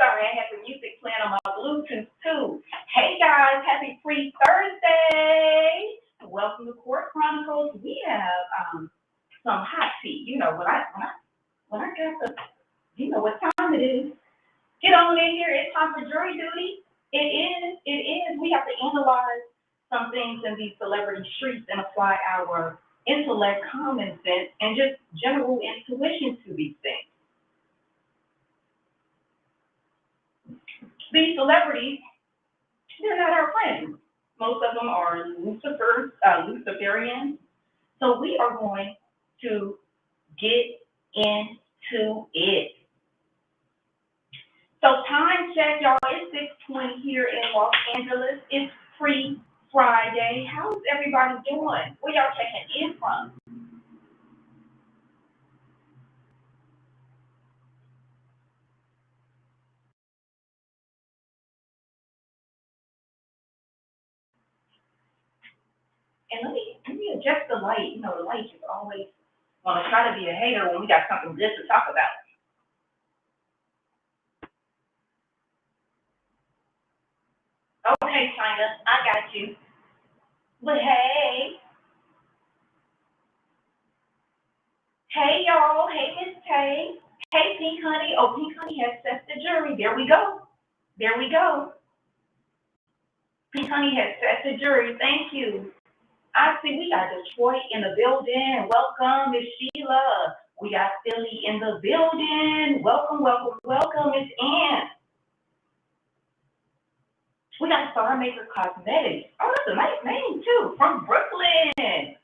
Sorry, I had the music playing on my Bluetooth too. Hey guys, happy free Thursday. Welcome to Kourt Chronicles. We have some hot tea. You know, when I got the, you know what time it is. Get on in here. It's time for jury duty. It is. We have to analyze some things in these celebrity streets and apply our intellect, common sense, and just general intuition to these things. These celebrities, they're not our friends. Most of them are Luciferians. So we are going to get into it. So time check, y'all. It's 6:20 here in Los Angeles. It's pre-Friday. How's everybody doing? Where y'all checking in from? And let me adjust the light. You know, the light is always want to try to be a hater when we got something good to talk about. Okay, China, I got you. But hey y'all, hey Miss Tay, hey Pink Honey. Oh, Pink Honey has set the jury. There we go. There we go. Pink Honey has set the jury. Thank you. I see we got Detroit in the building. Welcome, Miss Sheila. We got Philly in the building. Welcome, welcome, welcome, Miss Ann. We got Star Maker Cosmetics. Oh, that's a nice name too. From Brooklyn.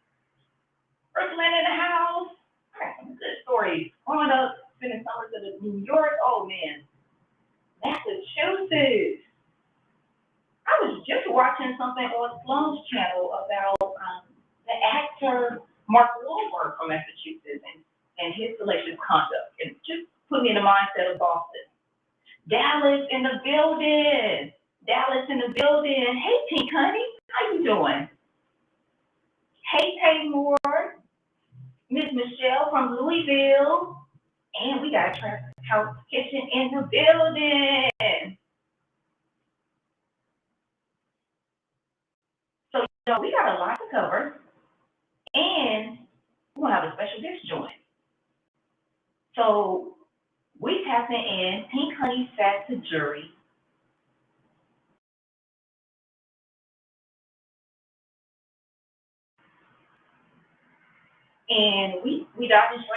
Brooklyn in the house. I got some good stories. Growing up, spending summers in New York. Oh man. Massachusetts. I was just watching something on Sloan's channel about the actor Mark Wahlberg from Massachusetts and his salacious conduct. And just put me in the mindset of Boston. Dallas in the building. Dallas in the building. Hey, Pink Honey. How you doing? Hey, Tay Moore. Miss Michelle from Louisville. And we got Trap House Kitchen in the building. So, we got a lot to cover. And we're going to have a special guest join. So, we tapping in. Pink Honey sat to jury. And we dived in straight.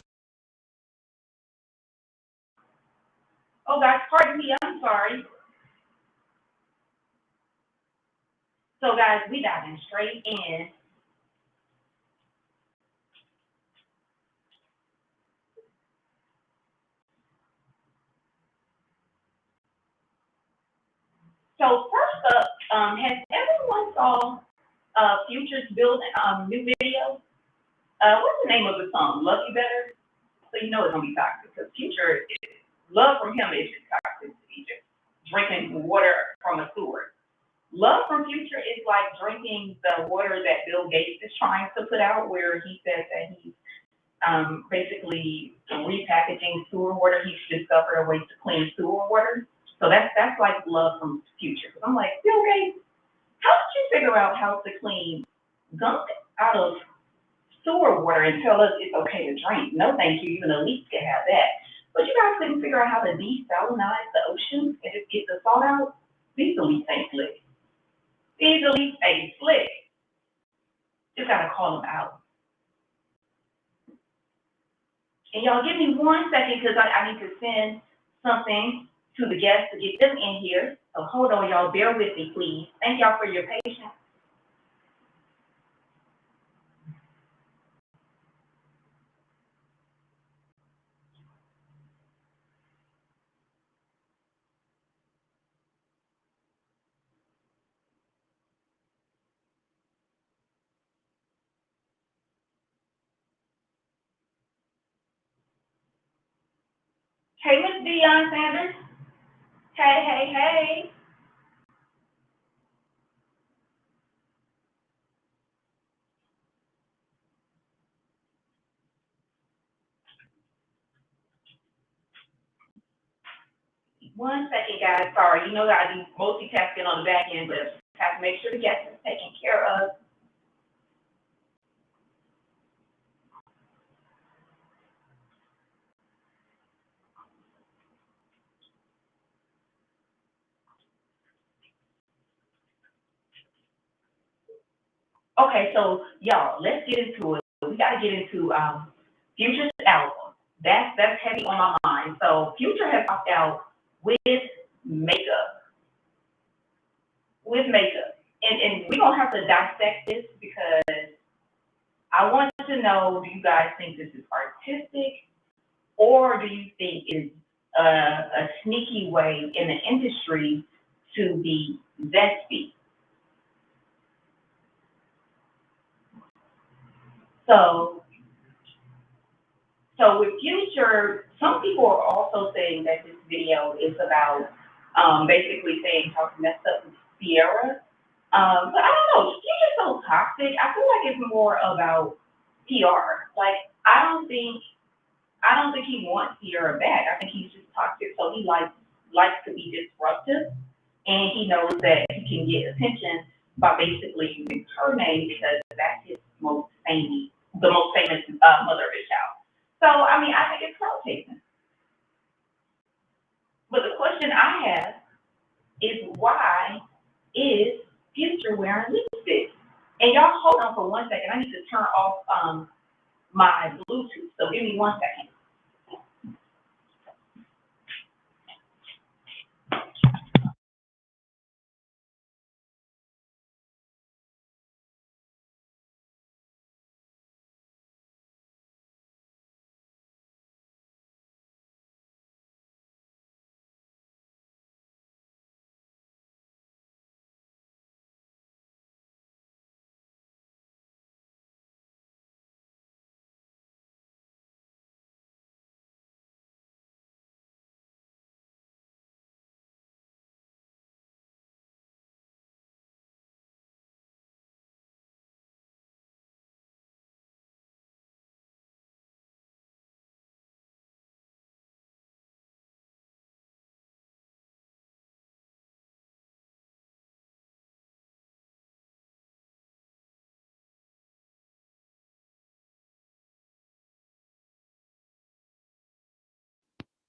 Oh, guys, pardon me, I'm sorry. So, guys, we diving straight in. So, first up, has everyone saw Future's building new video? What's the name of the song? Love You Better? So you know it's gonna be toxic because Future, love from him is just toxic. He's just drinking water from a sewer. Love from Future is like drinking the water that Bill Gates is trying to put out, where he says that he's basically repackaging sewer water. He's discovered a way to clean sewer water. So that's like love from Future. Because I'm like, Bill Gates, how did you figure out how to clean gunk out of sewer water and tell us it's okay to drink? No, thank you. Even elites can have that. But you guys couldn't figure out how to desalinize the ocean and just get the salt out? These elites ain't slick. These elites ain't slick. Just gotta call them out. And y'all give me 1 second because I need to send something to the guests to get them in here. So hold on, y'all. Bear with me, please. Thank y'all for your patience. Hey, Miss Deion Sanders. Hey, hey, hey. One second, guys. Sorry, you know that I do multitasking on the back end, but have to make sure the guest is taken care of. Okay, so y'all, let's get into it. We got to get into Future's album. That's heavy on my mind. So Future has popped out with makeup. With makeup. And we're going to have to dissect this because I want to know, do you guys think this is artistic or do you think it's a sneaky way in the industry to be zesty? So with Future, some people are also saying that this video is about basically saying how to mess up with Sierra. But I don't know, Future's so toxic. I feel like it's more about PR. Like I don't think he wants Sierra back. I think he's just toxic, so he likes to be disruptive, and he knows that he can get attention by basically using her name because that's his the most famous mother of his child. So I mean, I think it's clout chasing. But the question I have is why is Future wearing lipstick? And y'all hold on for 1 second. I need to turn off my Bluetooth. So give me 1 second.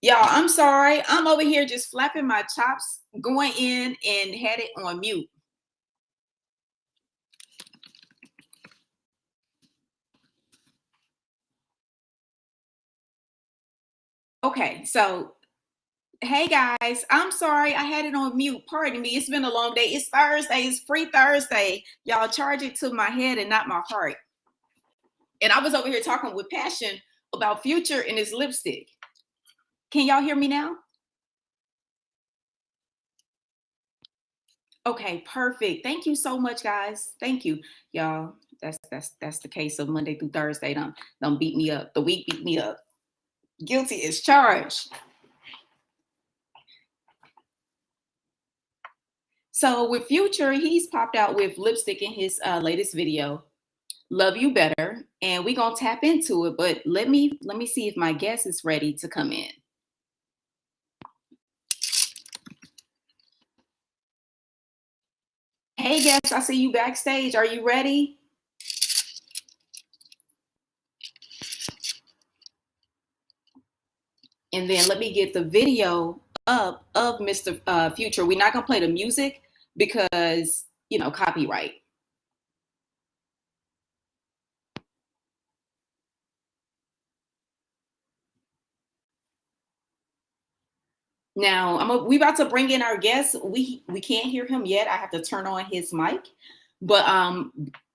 Y'all, I'm sorry. I'm over here just flapping my chops, going in and had it on mute. Okay, so hey guys, I'm sorry I had it on mute. Pardon me. It's been a long day. It's Thursday. It's free Thursday. Y'all charge it to my head and not my heart. And I was over here talking with passion about Future and his lipstick. Can y'all hear me now? Okay, perfect. Thank you so much, guys. Thank you, y'all. That's the case of Monday through Thursday. Don't beat me up. The week beat me up. Guilty as charged. So with Future, he's popped out with lipstick in his latest video, "Love You Better," and we're gonna tap into it. But let me see if my guest is ready to come in. Hey guest, I see you backstage. Are you ready? And then let me get the video up of Mr. Future. We're not gonna play the music because copyright. Now we about to bring in our guest. We can't hear him yet. I have to turn on his mic, but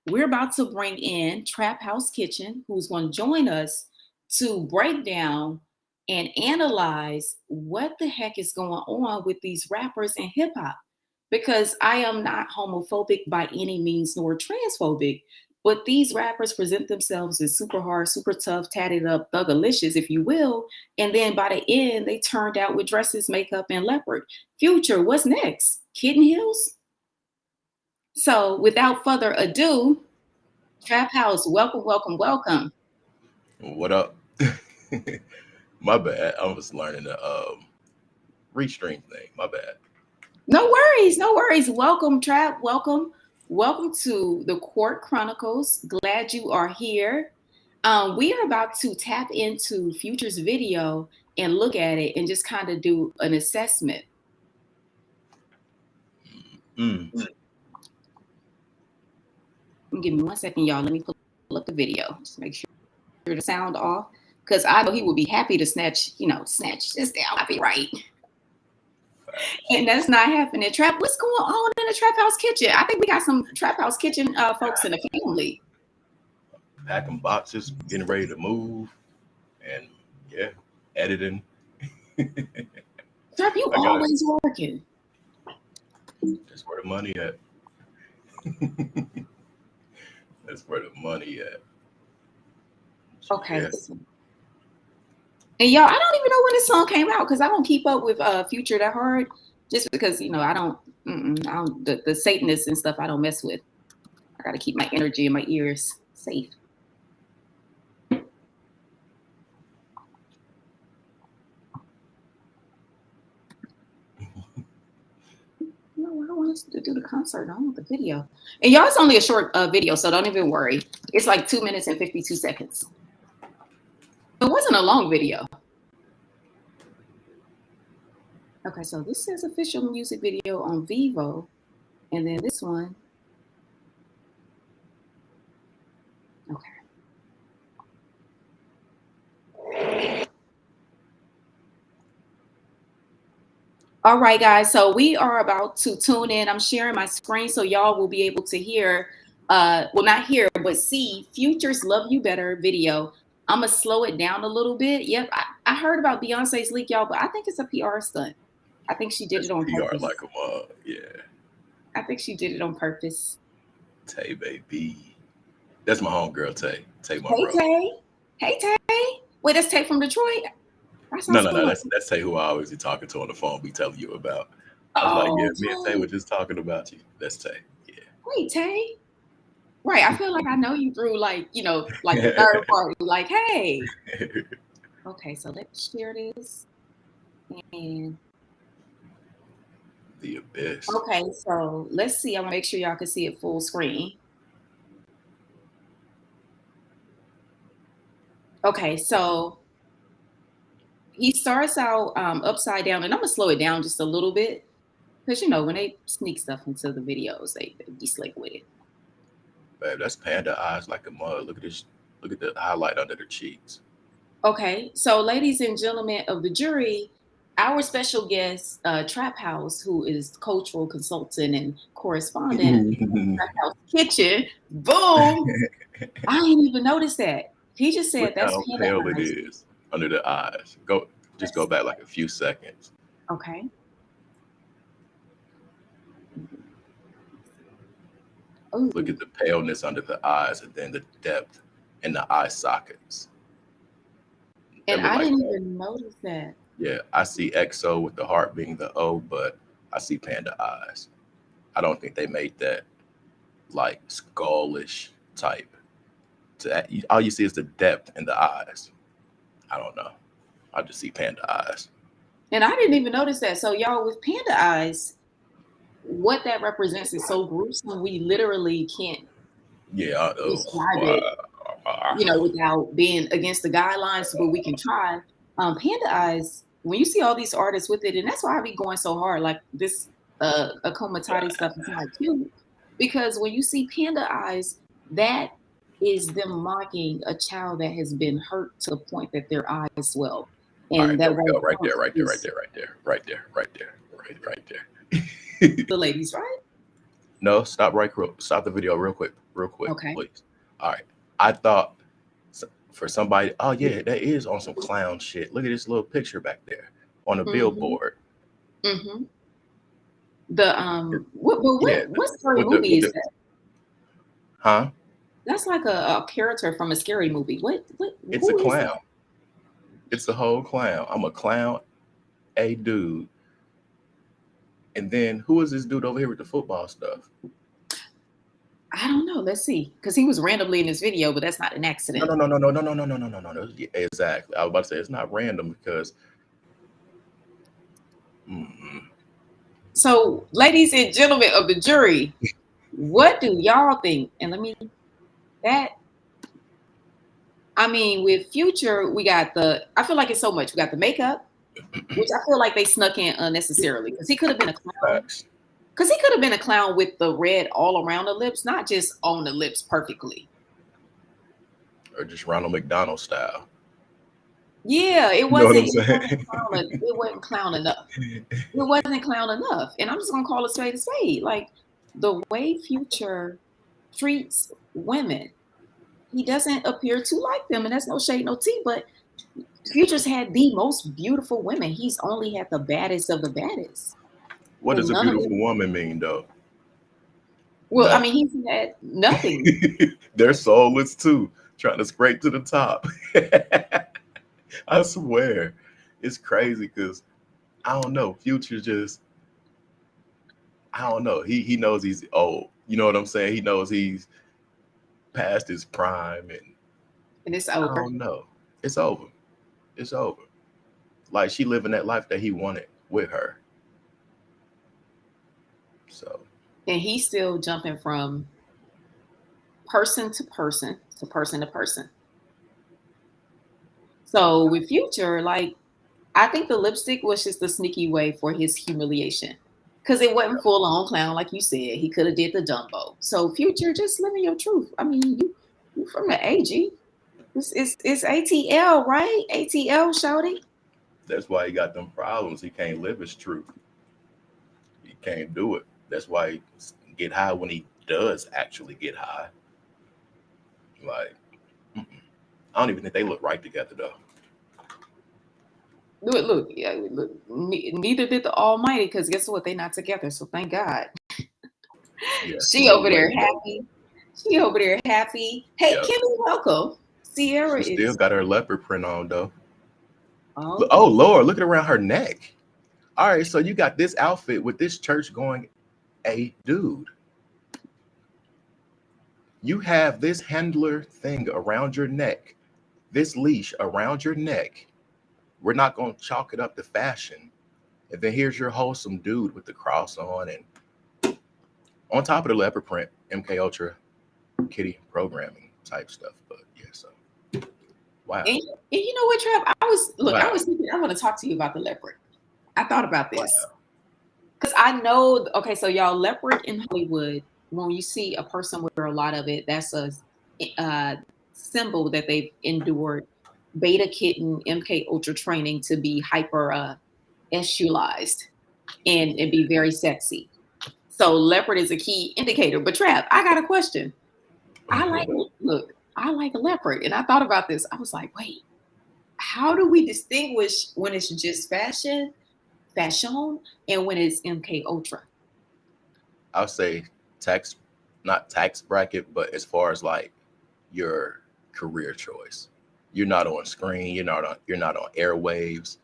we're about to bring in Trap House Kitchen, who's going to join us to break down and analyze what the heck is going on with these rappers and hip hop. Because I am not homophobic by any means, nor transphobic, but these rappers present themselves as super hard, super tough, tatted up, thugalicious, if you will. And then by the end, they turned out with dresses, makeup, and leopard. Future, what's next? Kitten Heels? So without further ado, Trap House, welcome, welcome, welcome. What up? My bad. I was learning the restream thing. My bad. No worries, no worries. Welcome, Trap. Welcome. Welcome to the Kourt Chronicles. Glad you are here. We are about to tap into Future's video and look at it and just kind of do an assessment. Give me 1 second, y'all. Let me pull up the video. Just make sure the sound off. Because I know he would be happy to snatch this down copyright. And that's not happening. Trap, what's going on in the Trap House Kitchen? I think we got some Trap House Kitchen folks in the family. Packing boxes, getting ready to move, and yeah, editing. Trap, you always working. That's where the money at. That's where the money at. Okay. Yeah. And y'all, I don't even know when this song came out because I don't keep up with Future that hard. Just because I don't the Satanists and stuff I don't mess with. I got to keep my energy and my ears safe. No, I don't want us to do the concert. I want the video. And y'all, it's only a short video, so don't even worry. It's like 2 minutes and 52 seconds. It wasn't a long video. Okay, so this says official music video on Vivo. And then this one. Okay. All right, guys. So we are about to tune in. I'm sharing my screen so y'all will be able to hear, well, not hear, but see Future's "Love You Better" video. I'm going to slow it down a little bit. Yep, I heard about Beyonce's leak, y'all, but I think it's a PR stunt. I think she did it on purpose. PR like a mug, yeah. I think she did it on purpose. Tay, baby. That's my homegirl, Tay. Tay, my brother. Tay. Hey, Tay. Wait, that's Tay from Detroit? No. That's Tay who I always be talking to on the phone, be telling you about. I was like, yeah, me and Tay were just talking about you. That's Tay. Yeah. Wait, Tay? Right. I feel like I know you through like the third party. Like, hey. Okay, so let's share this. And the abyss. Okay, so let's see. I'm gonna make sure y'all can see it full screen. Okay, so he starts out upside down, and I'm gonna slow it down just a little bit because when they sneak stuff into the videos, they be slick with it. Babe, that's panda eyes like a mug. Look at this. Look at the highlight under the cheeks. Okay, so ladies and gentlemen of the jury, our special guest, Trap House, who is cultural consultant and correspondent, Trap House Kitchen. Boom! I didn't even notice that. He just said Look that's how panda pale it eyes. is under the eyes. Just go back like a few seconds. Okay. Ooh. Look at the paleness under the eyes, and then the depth in the eye sockets. And I didn't even notice that. Yeah, I see XO with the heart being the O, but I see panda eyes. I don't think they made that like skullish type. All you see is the depth in the eyes. I don't know. I just see panda eyes. And I didn't even notice that. So y'all, with panda eyes, what that represents is so gruesome. We literally can't describe it, without being against the guidelines, but we can try. Panda eyes, when you see all these artists with it, and that's why I be going so hard, like this Akomatati stuff is not cute, because when you see panda eyes, that is them mocking a child that has been hurt to the point that their eyes swell. And all right, that there we go. Right there. The ladies, right? No, stop the video real quick, Okay. please. All right. I thought for somebody, oh yeah, that is on some clown shit. Look at this little picture back there on a billboard. Mm-hmm. What scary movie is that? Huh? That's like a character from a scary movie. What? It's a clown. It's the whole clown. I'm a clown, a dude. And then who is this dude over here with the football stuff? I don't know. Let's see. Because he was randomly in this video, but that's not an accident. No. Exactly. I was about to say it's not random because. So, ladies and gentlemen of the jury, what do y'all think? And with Future, we got I feel like it's so much. We got the makeup, which I feel like they snuck in unnecessarily because he could have been a clown. Because he could have been a clown with the red all around the lips, not just on the lips perfectly. Or just Ronald McDonald style. Yeah, it wasn't. It wasn't clown enough. It wasn't clown enough. And I'm just gonna call it spade a spade. Like the way Future treats women, he doesn't appear to like them, and that's no shade, no tea. But Future's had the most beautiful women. He's only had the baddest of the baddest. What does a beautiful woman mean, though? Well, nothing. He's had nothing. They're soulless too, trying to scrape to the top. I swear, it's crazy because I don't know. Future just, I don't know. He knows he's old. You know what I'm saying? He knows he's past his prime, and it's over. I don't know. It's over. It's over. Like she living that life that he wanted with her. So. And he's still jumping from person to person to person to person. So with Future, like, I think the lipstick was just a sneaky way for his humiliation. Because it wasn't full on clown, like you said. He could have did the Dumbo. So Future, just living your truth. I mean, you from the AG. It's ATL, right? ATL, shawty. That's why he got them problems. He can't live his truth. He can't do it. That's why he get high when he does actually get high. Like, I don't even think they look right together, though. Look, neither did the Almighty, because guess what? They're not together, so thank God. Yeah, she over there happy. She over there happy. Hey, Kimmy, welcome. Sierra she still got her leopard print on, though. Oh. Oh, Lord, look at around her neck. All right, so you got this outfit with this church going, hey, dude. You have this handler thing around your neck, this leash around your neck. We're not going to chalk it up to fashion. And then here's your wholesome dude with the cross on and on top of the leopard print, MK Ultra kitty programming type stuff. But yeah, so wow. And you know what, Trev? Wow. was thinking, I want to talk to you about the leopard. I thought about this. Wow. Because I know, okay, so y'all, leopard in Hollywood, when you see a person wear a lot of it, that's a symbol that they've endured beta kitten MK Ultra training to be hyper esculized and be very sexy. So leopard is a key indicator. But Trav, I got a question. I like a leopard. And I thought about this. I was like, wait, how do we distinguish when it's just fashion, and when it's MK Ultra? I'll say not tax bracket, but as far as like your career choice, you're not on screen, you're not on airwaves,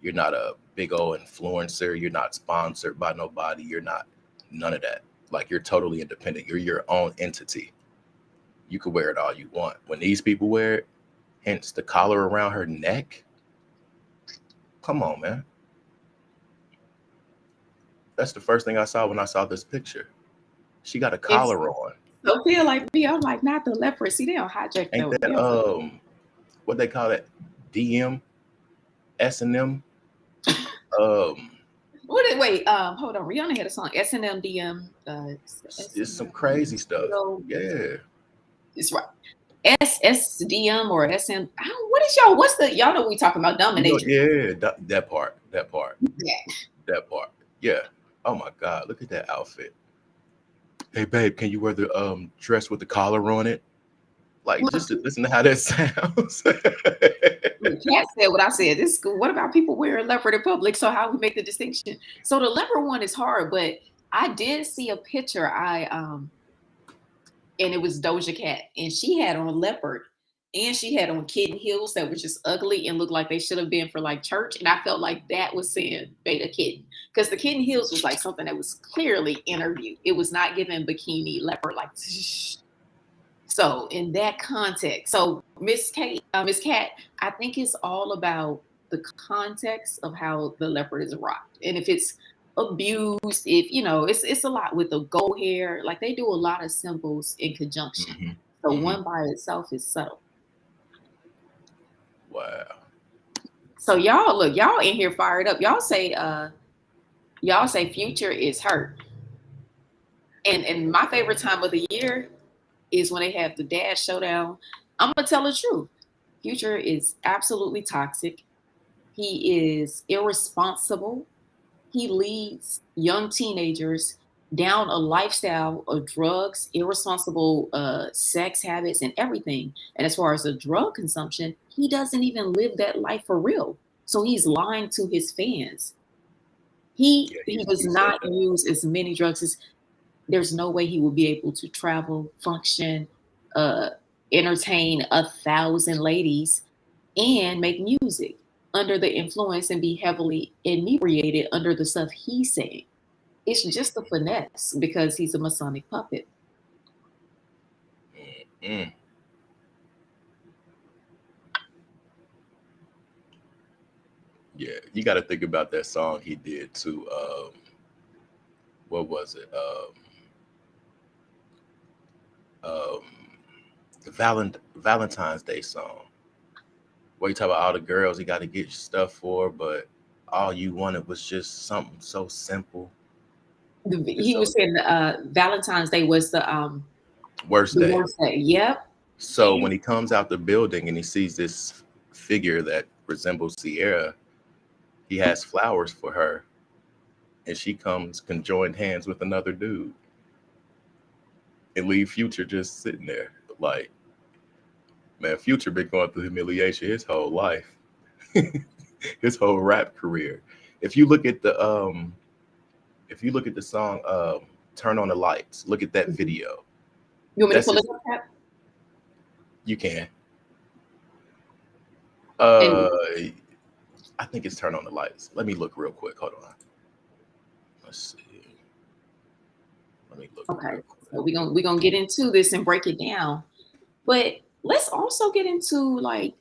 you're not a big old influencer, you're not sponsored by nobody, you're not none of that. Like, you're totally independent, you're your own entity. You could wear it all you want. When these people wear it, hence the collar around her neck, come on, man. That's the first thing I saw when I saw this picture. She got a collar on. Don't feel like me. I'm like, not the leopard. See, they don't hijack Ain't that what they call it? DM, S&M. Wait, hold on. Rihanna had a song, S&M DM. It's some crazy stuff. Yeah, it's right. SSDM or SM. What is y'all? Y'all know what we talking about? Domination. Yeah, that part. Yeah. That part. Yeah. Oh my God, look at that outfit. Hey babe, can you wear the dress with the collar on it? Like, just to listen to how that sounds. Cat said what I said. What about people wearing leopard in public? So how we make the distinction? So the leopard one is hard, but I did see a picture. And it was Doja Cat, and she had on a leopard, and she had on kitten heels that were just ugly and looked like they should have been for like church. And I felt like that was saying beta kitten, because the kitten heels was like something that was clearly interviewed. It was not given bikini leopard like. So in that context, so Miss Cat, I think it's all about the context of how the leopard is rocked, and if it's abused, if it's a lot with the gold hair. Like, they do a lot of symbols in conjunction. Mm-hmm. So one by itself is subtle. Wow. So y'all in here fired up. Y'all say Future is hurt. And my favorite time of the year is when they have the dad showdown. I'm gonna tell the truth. Future is absolutely toxic. He is irresponsible. He leads young teenagers down a lifestyle of drugs, irresponsible sex habits, and everything. And as far as the drug consumption, he doesn't even live that life for real. So he's lying to his fans. He does not use as many drugs as. There's no way he will be able to travel, function, entertain 1,000 ladies, and make music under the influence and be heavily inebriated under the stuff he's saying. It's just a finesse because he's a Masonic puppet. Mm-hmm. Yeah, you got to think about that song he did too. What was it? The Valentine's Day song, where you talk about all the girls he got to get stuff for, but all you wanted was just something so simple. He was saying Valentine's Day was the worst day. Yep. So when he comes out the building and he sees this figure that resembles Sierra, he has flowers for her, and she comes conjoined hands with another dude, and leave Future just sitting there. Like, man, Future been going through humiliation his whole life, his whole rap career. If you look at the song "Turn on the Lights," look at that video. You want me to pull it up? You can. I think it's "Turn on the Lights." Let me look real quick. Hold on. Let's see. Let me look. Okay. So we're gonna get into this and break it down. But let's also get into like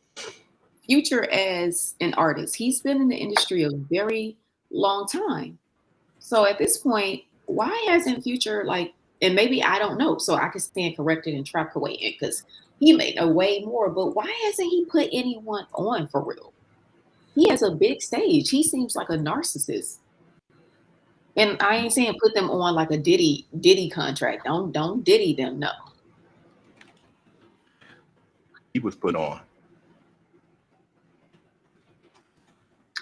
Future as an artist. He's been in the industry a very long time. So at this point, why hasn't Future, like, and maybe I don't know, so I can stand corrected and Trap away because he may know way more, but why hasn't he put anyone on for real? he has a big stage. He seems like a narcissist. And I ain't saying put them on like a Diddy contract. Don't Diddy them, no. He was put on.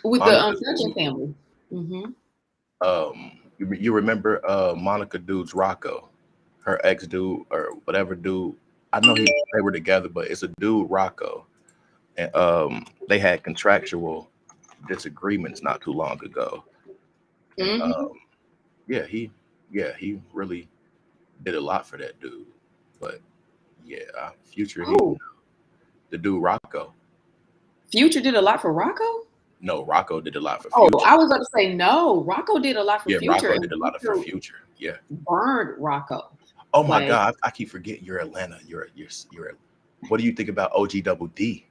With Monica, the Dungeon family. Mm-hmm. you remember Monica dude's Rocco, her ex dude or whatever dude. I know they were together, but it's a dude Rocco, and they had contractual disagreements not too long ago. And, Mm-hmm. he really did a lot for that dude. But yeah, Future, the dude Rocco. Future did a lot for Rocco? No, Rocco did a lot for Oh, Future. I was about to say no. Rocco did a lot for Future. Rocco did a lot for Future. Yeah. Burned Rocco. Oh my God, I keep forgetting you're Atlanta. You're what do you think about OG Double D?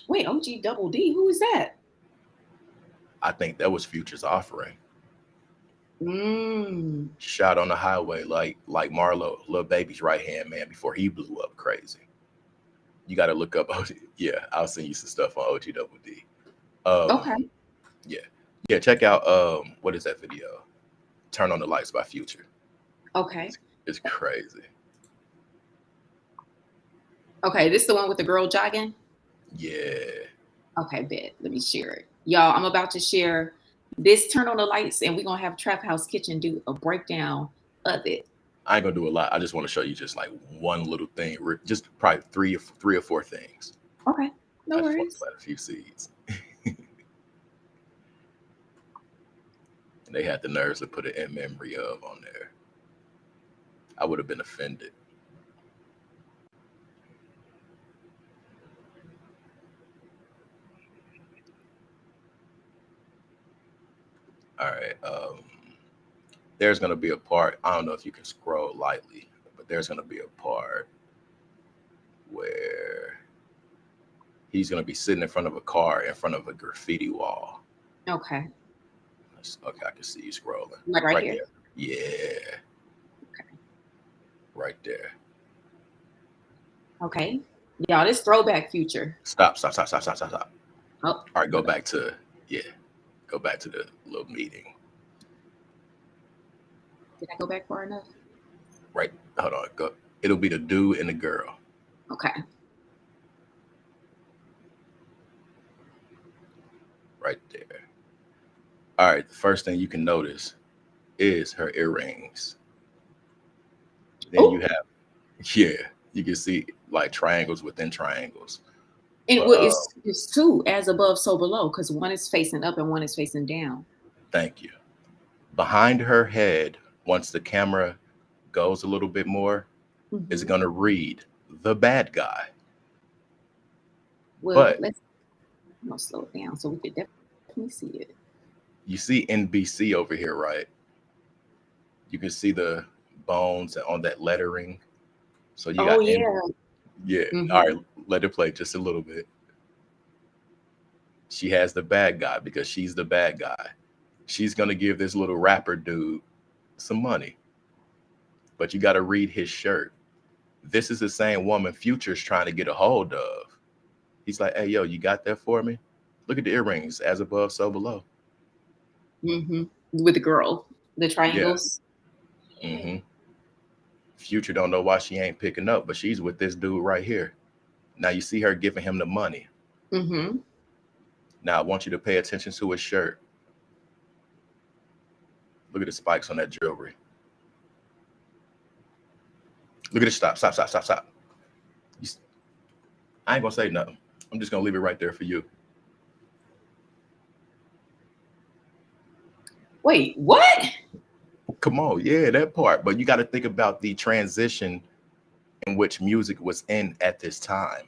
Wait, OG Double D? Who is that? I think that was Future's offering. Mm. Shot on the highway like Marlo, Lil Baby's right hand man before he blew up crazy. You got to look up OG. Yeah, I'll send you some stuff on OG Double D. Okay. Yeah. Check out what is that video? Turn on the Lights by Future. Okay. It's crazy. Okay, this is the one with the girl jogging? Yeah. Okay, bet. Let me share it. Y'all, I'm about to share this Turn on the Lights, and we're going to have Trap House Kitchen do a breakdown of it. I ain't going to do a lot. I just want to show you just like one little thing. Just probably three or four things. Okay, no worries. I just want to plant a few seeds. And they had the nerves to put it in memory of on there. I would have been offended. All right. There's going to be a part. I don't know if you can scroll lightly, but there's going to be a part where he's going to be sitting in front of a car in front of a graffiti wall. Okay. Okay, I can see you scrolling. Like right here? There. Yeah. Okay. Right there. Okay. Y'all, this throwback Future. Stop. Oh. All right, go back to the little meeting. Did I go back far enough? Right. Hold on. Go. It'll be the dude and the girl. Okay. Right there. All right. The first thing you can notice is her earrings. Then you have, you can see like triangles within triangles. And it's two, as above, so below, because one is facing up and one is facing down. Thank you. Behind her head, once the camera goes a little bit more, it's going to read the bad guy. Well, I'm gonna slow it down so we could definitely see it. You see NBC over here, right? You can see the bones on that lettering. So you got Mm-hmm. All right, let it play just a little bit. She has the bad guy because she's the bad guy. She's gonna give this little rapper dude some money, but you got to read his shirt. This is the same woman Future's trying to get a hold of. He's like, "Hey, yo, you got that for me? Look at the earrings, as above, so below." Mm-hmm. With the girl, the triangles. Yeah. Mm-hmm. Future don't know why she ain't picking up, but she's with this dude right here. Now you see her giving him the money. Mm-hmm. Now I want you to pay attention to his shirt. Look at the spikes on that jewelry. Look at it. Stop. I ain't gonna say nothing. I'm just gonna leave it right there for you. Wait, what? Come on, yeah, that part. But you got to think about the transition in which music was in at this time.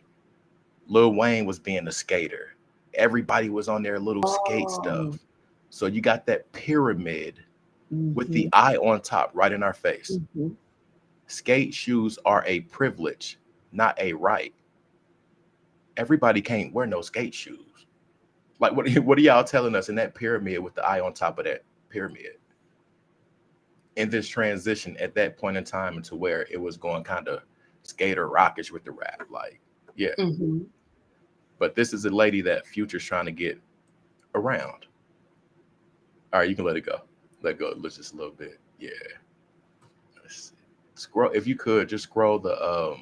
Lil Wayne was being a skater. Everybody was on their little skate stuff. So you got that pyramid with the eye on top right in our face. Mm-hmm. Skate shoes are a privilege, not a right. Everybody can't wear no skate shoes. Like, what are y'all telling us in that pyramid with the eye on top of that pyramid? In this transition at that point in time into where it was going kind of skater rockish with the rap. Like, yeah. Mm-hmm. But this is a lady that Future's trying to get around. All right, you can let it go. Let go. Let's just a little bit. Yeah. Let's see. Scroll. If you could just scroll the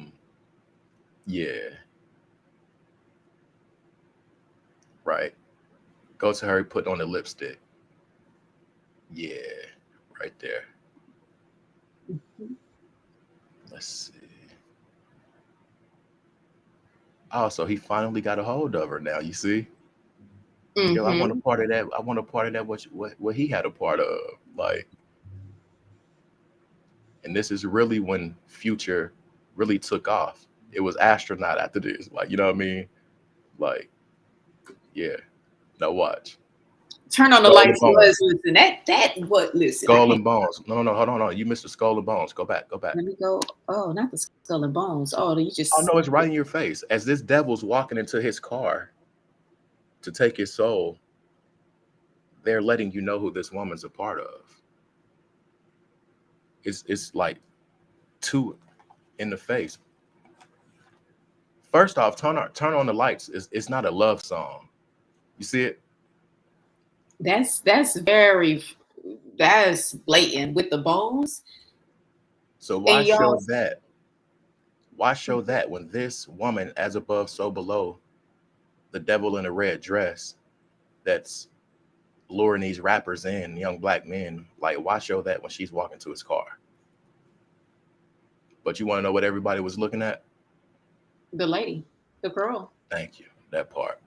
yeah. Right. Go to her, put on the lipstick. Yeah. Right there. Let's see. Oh, so he finally got a hold of her now, you see? Yo, I want a part of that. I want a part of that what he had a part of. Like, and this is really when Future really took off. It was Astronaut after this. Like, you know what I mean? Like, yeah. Now watch. Turn on the lights was listen. That what listen. Skull and Bones. No, hold on. You missed the Skull and Bones. Go back. Let me go. Oh, not the Skull and Bones. Oh, you just. Oh no, it's right in your face. As this devil's walking into his car to take his soul, they're letting you know who this woman's a part of. It's like two in the face. First off, turn on the lights. It's not a love song. You see it? That's blatant with the bones. So why show that? Why show that when this woman, as above, so below, the devil in a red dress, that's luring these rappers in, young black men, like why show that when she's walking to his car? But you want to know what everybody was looking at? The lady, the girl. Thank you. That part.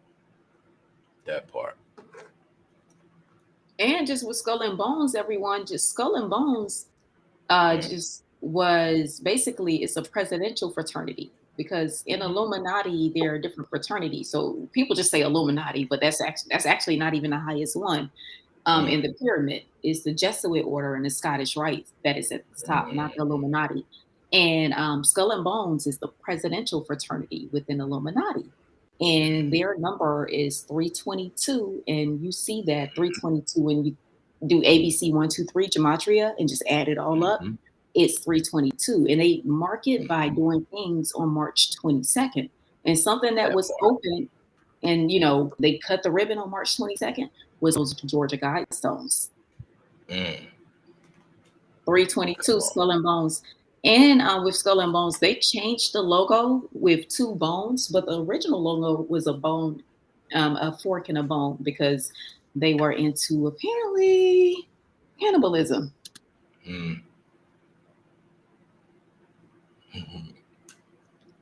And just with Skull and Bones, everyone, just Skull and Bones just was basically, it's a presidential fraternity, because in Illuminati there are different fraternities. So people just say Illuminati, but that's actually not even the highest one. In the pyramid is the Jesuit order and the Scottish Rites that is at the top, not the Illuminati. And Skull and Bones is the presidential fraternity within Illuminati. And their number is 322. And you see that 322 when you do ABC 1, 2, 3 gematria and just add it all up, it's 322. And they mark it by doing things on March 22nd. And something that was open and, you know, they cut the ribbon on March 22nd was those Georgia Guidestones. 322 Skull and Bones. And with Skull and Bones, they changed the logo with 2 bones, but the original logo was a bone, a fork and a bone, because they were into apparently cannibalism.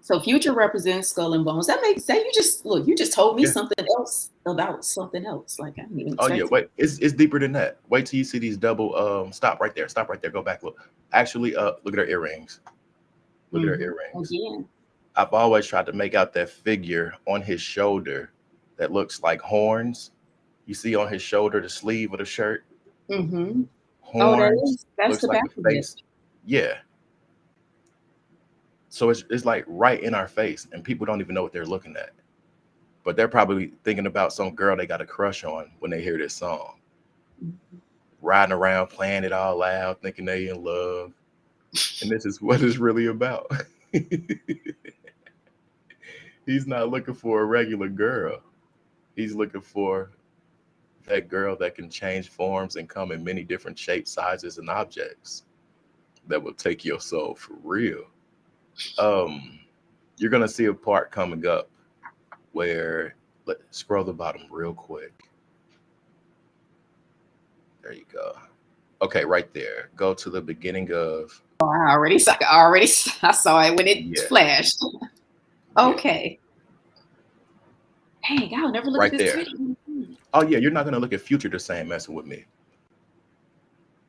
So Future represents Skull and Bones. That makes sense. You just told me something else about something else. Like I didn't even expect it. Wait, it's deeper than that. Wait till you see these double stop right there, go back, look. Actually, look at her earrings. Look at her earrings. Again. I've always tried to make out that figure on his shoulder that looks like horns. You see on his shoulder, the sleeve of the shirt. Horns. That's the back of the face. Yeah. So it's like right in our face, and people don't even know what they're looking at. But they're probably thinking about some girl they got a crush on when they hear this song. Riding around, playing it all loud, thinking they in love. And this is what it's really about. He's not looking for a regular girl. He's looking for that girl that can change forms and come in many different shapes, sizes, and objects that will take your soul for real. You're gonna see a part coming up where scroll the bottom real quick. There you go. Okay, right there. Go to the beginning of. Oh, I saw it when it flashed. Okay. Dang, I'll never look right at this there. video. Oh yeah, you're not gonna look at Future the same messing with me.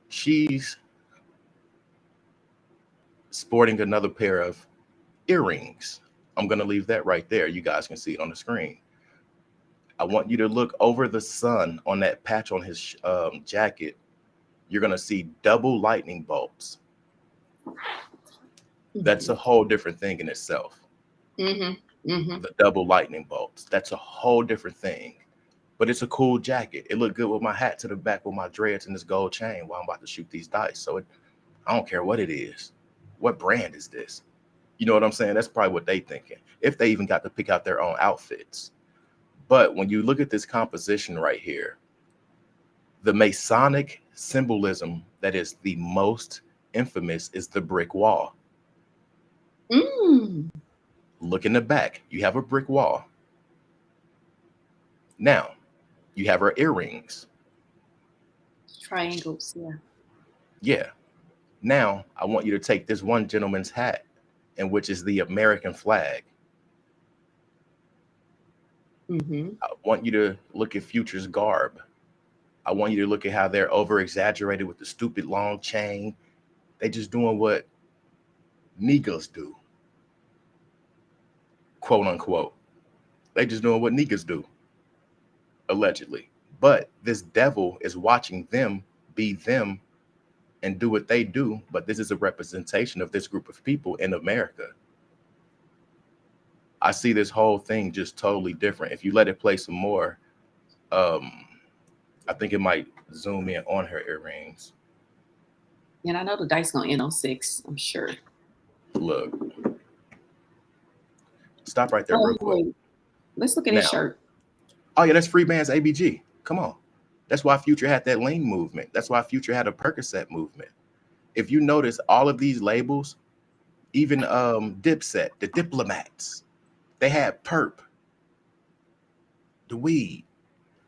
She's sporting another pair of earrings. I'm gonna leave that right there. You guys can see it on the screen. I want you to look over the sun on that patch on his jacket. You're gonna see double lightning bolts. That's a whole different thing in itself. The double lightning bolts. That's a whole different thing. But it's a cool jacket. It looked good with my hat to the back with my dreads and this gold chain while I'm about to shoot these dice. So I don't care what it is. What brand is this? You know what I'm saying? That's probably what they thinking. If they even got to pick out their own outfits. But when you look at this composition right here, the Masonic symbolism that is the most infamous is the brick wall. Look in the back. You have a brick wall. Now, you have her earrings. Triangles, yeah. Yeah. Now, I want you to take this one gentleman's hat, and which is the American flag. I want you to look at Future's garb. I want you to look at how they're over-exaggerated with the stupid long chain. They just doing what niggas do, quote unquote. They just doing what niggas do, allegedly. But this devil is watching them be them and do what they do. But this is a representation of this group of people in America. I see this whole thing just totally different. If you let it play some more, I think it might zoom in on her earrings. And I know the dice gonna end on 6, I'm sure. Look. Stop right there real quick. Wait. Let's look at his shirt. Oh yeah, that's Free Band's ABG. Come on. That's why Future had that lean movement. That's why Future had a Percocet movement. If you notice all of these labels, even Dipset, the Diplomats, they had perp, the weed.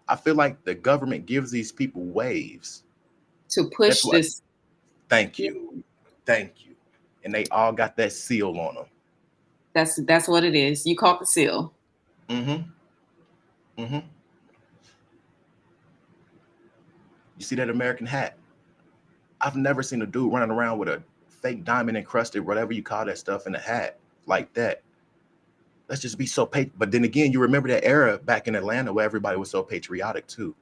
I feel like the government gives these people waves to push this. Thank you. Thank you. And they all got that seal on them. That's what it is. You caught the seal. You see that American hat? I've never seen a dude running around with a fake diamond encrusted, whatever you call that stuff, in a hat like that. Let's just be so but then again, you remember that era back in Atlanta where everybody was so patriotic too.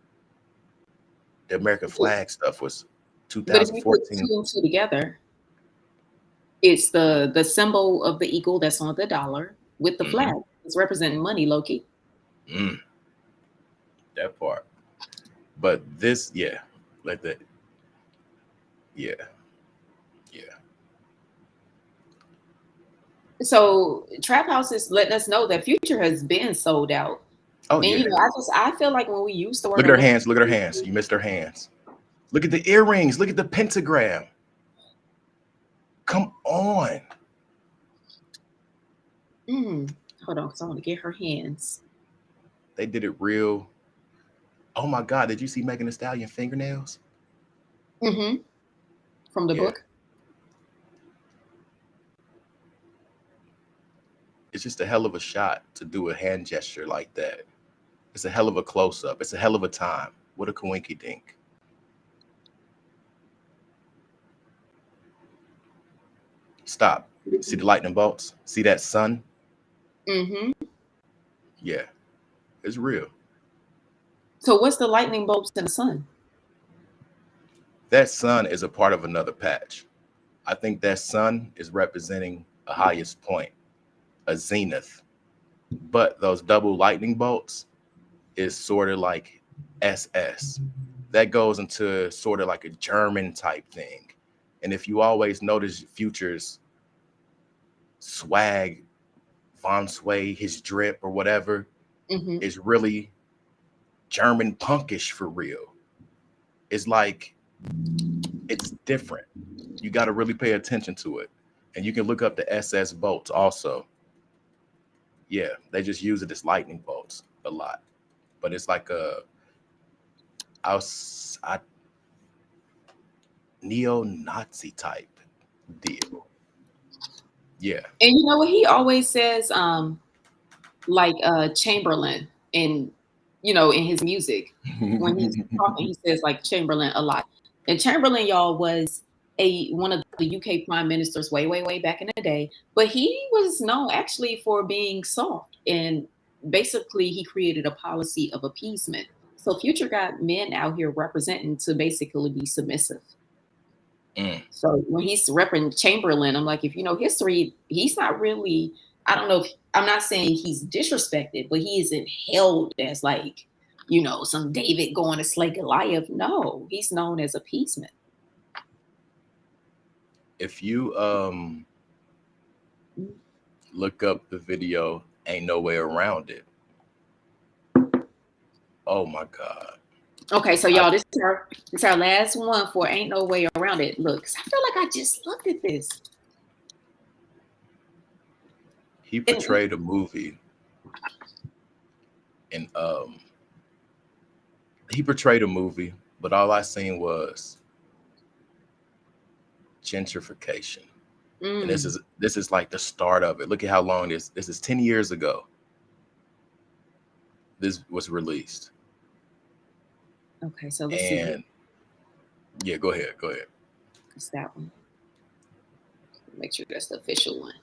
The American flag stuff was 2014. But if you put 2 and 2 together, it's the symbol of the eagle that's on the dollar with the flag. It's representing money, low-key. That part. But this, yeah, like that. Yeah. So Trap House is letting us know that Future has been sold out. Oh, and, yeah. you know, I feel like when we use the word, look at her hands. Look at her hands. You missed her hands. Look at the earrings. Look at the pentagram. Come on. Hold on, because I want to get her hands. They did it real. Oh my God! Did you see Megan Thee Stallion fingernails? From the book. It's just a hell of a shot to do a hand gesture like that. It's a hell of a close-up. It's a hell of a time. What a coinky dink. Stop. See the lightning bolts? See that sun? Yeah. It's real. So what's the lightning bolts in the sun? That sun is a part of another patch. I think that sun is representing a highest point, a zenith. But those double lightning bolts is sort of like SS. That goes into sort of like a German type thing. And if you always notice Future's swag, Von Sway, his drip or whatever, is really German punkish for real. It's like, it's different. You got to really pay attention to it. And you can look up the SS bolts also. Yeah, they just use it as lightning bolts a lot. But it's like a neo-Nazi type deal. Yeah. And you know what he always says, like Chamberlain, in his music. When he's talking, he says like Chamberlain a lot. And Chamberlain, y'all, was one of the UK prime ministers way back in the day. But he was known actually for being soft, and basically he created a policy of appeasement. So Future got men out here representing to basically be submissive. So when he's repping Chamberlain, I'm like, if you know history, he's not really, I don't know, I'm not saying he's disrespected, but he isn't held as like, some David going to slay Goliath. No, he's known as appeasement. If you look up the video, Ain't No Way Around It, Oh my God. Okay, so y'all, this is our last one for Ain't No Way Around It. Look, 'cause I feel like I just looked at this. He portrayed a movie, and but all I seen was gentrification. And this is like the start of it. Look at how long this is 10 years ago. This was released. Okay, so let's see. Yeah, go ahead. It's that one. Make sure that's the official one.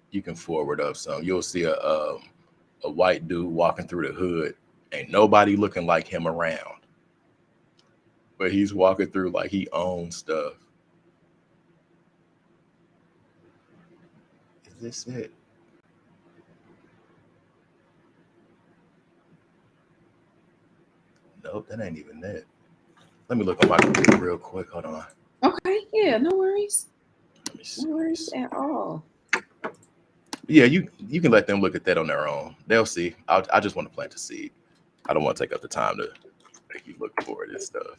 You can forward up some. You'll see a white dude walking through the hood. Ain't nobody looking like him around. But he's walking through like he owns stuff. Is this it? Nope, that ain't even it. Let me look on my computer real quick. Hold on. Okay, yeah, no worries. No worries at all. Yeah, you can let them look at that on their own. They'll see. I just want to plant the seed. I don't want to take up the time to make you look for this stuff.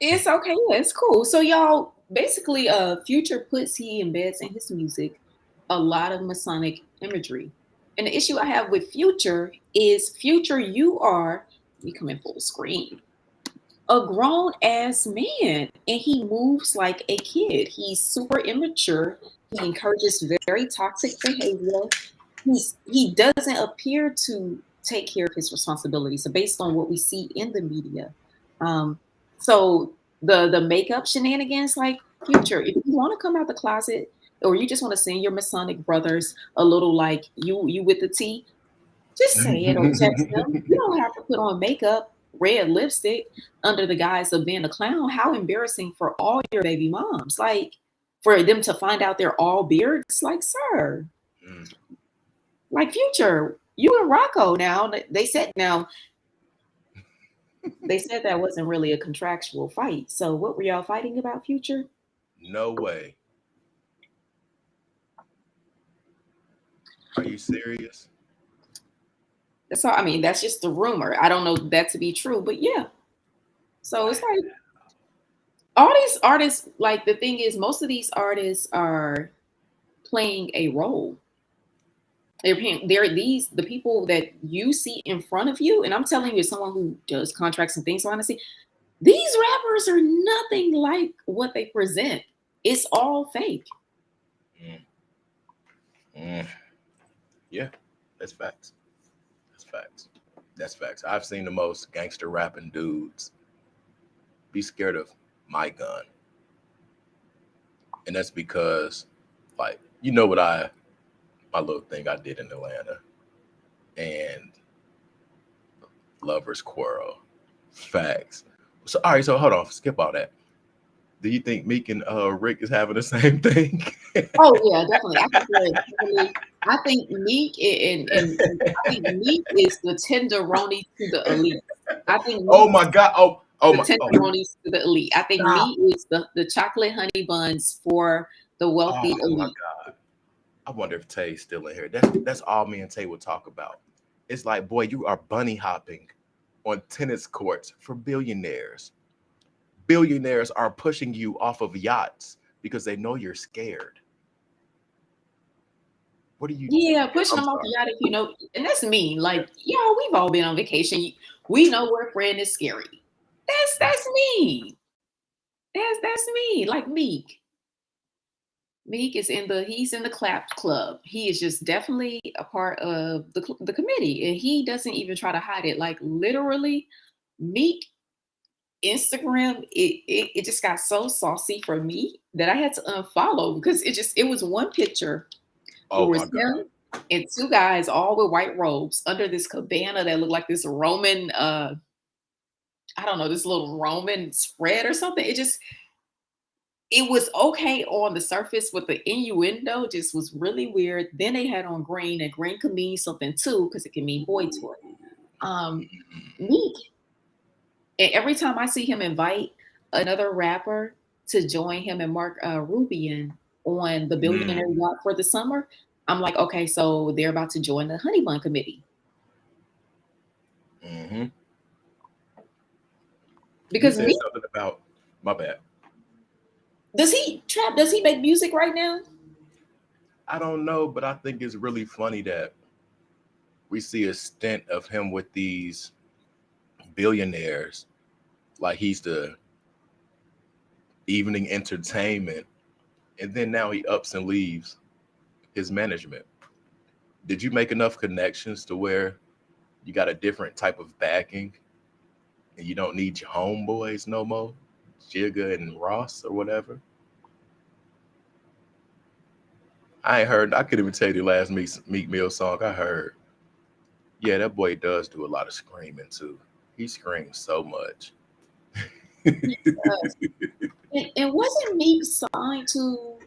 It's okay. Yeah, it's cool. So y'all, basically, Future he embeds in his music a lot of Masonic imagery. And the issue I have with Future is you are, we come in full screen, a grown ass man, and he moves like a kid. He's super immature. He encourages very toxic behavior. He doesn't appear to take care of his responsibilities. So based on what we see in the media, so the makeup shenanigans, like Future, if you want to come out the closet, or you just want to send your Masonic brothers a little like you with the tea, just say it or text them. You don't have to put on makeup, red lipstick under the guise of being a clown. How embarrassing for all your baby moms. Like, for them to find out they're all beards. Like, sir, like Future, you and Rocco now, they said that wasn't really a contractual fight. So what were y'all fighting about, Future? No way. Are you serious? That's all. I mean, that's just the rumor. I don't know that to be true, but yeah. So it's like all these artists, like the thing is, most of these artists are playing a role. They're the people that you see in front of you, and I'm telling you, as someone who does contracts and things, so honestly, these rappers are nothing like what they present. It's all fake. Yeah, that's facts. That's facts. I've seen the most gangster rapping dudes be scared of my gun. And that's because, like, you know what my little thing I did in Atlanta, and lovers quarrel. Facts. So all right, so hold on, skip all that. Do you think Meek and Rick is having the same thing? Oh yeah, definitely. I think Meek and I think Meek is the tenderoni to the elite. I think Meek, oh my God! Oh my! Tenderonis to the elite. I think Meek is the chocolate honey buns for the wealthy elite. My God! I wonder if Tay's still in here. That's all me and Tay will talk about. It's like, boy, you are bunny hopping on tennis courts for billionaires. Billionaires are pushing you off of yachts because they know you're scared. What are you? Yeah, pushing them off the yacht, if you know, and that's mean. Like, y'all, we've all been on vacation. We know where friend is scary. That's me. That's me. Like Meek. Meek is he's in the clap club. He is just definitely a part of the committee, and he doesn't even try to hide it. Like, literally, Meek Instagram, it just got so saucy for me that I had to unfollow because it was one picture. Oh my God. And two guys all with white robes under this cabana that looked like this Roman, I don't know, this little Roman spread or something. It was okay on the surface, but the innuendo just was really weird. Then they had on green, and green could mean something too, because it can mean boy toy. Meek. And every time I see him invite another rapper to join him and Mark Rubian on the billionaire yacht for the summer, I'm like, okay, so they're about to join the Honey Bun Committee. Mm-hmm. Because you said something about my bad. Does he make music right now? I don't know, but I think it's really funny that we see a stint of him with these billionaires, like he's the evening entertainment, and then now he ups and leaves his management. Did you make enough connections to where you got a different type of backing and you don't need your homeboys no more, Jigga and Ross or whatever? I ain't heard. I couldn't even tell you the last Meek Mill song I heard. Yeah, that boy does do a lot of screaming too. He screams so much. And wasn't Meek signed to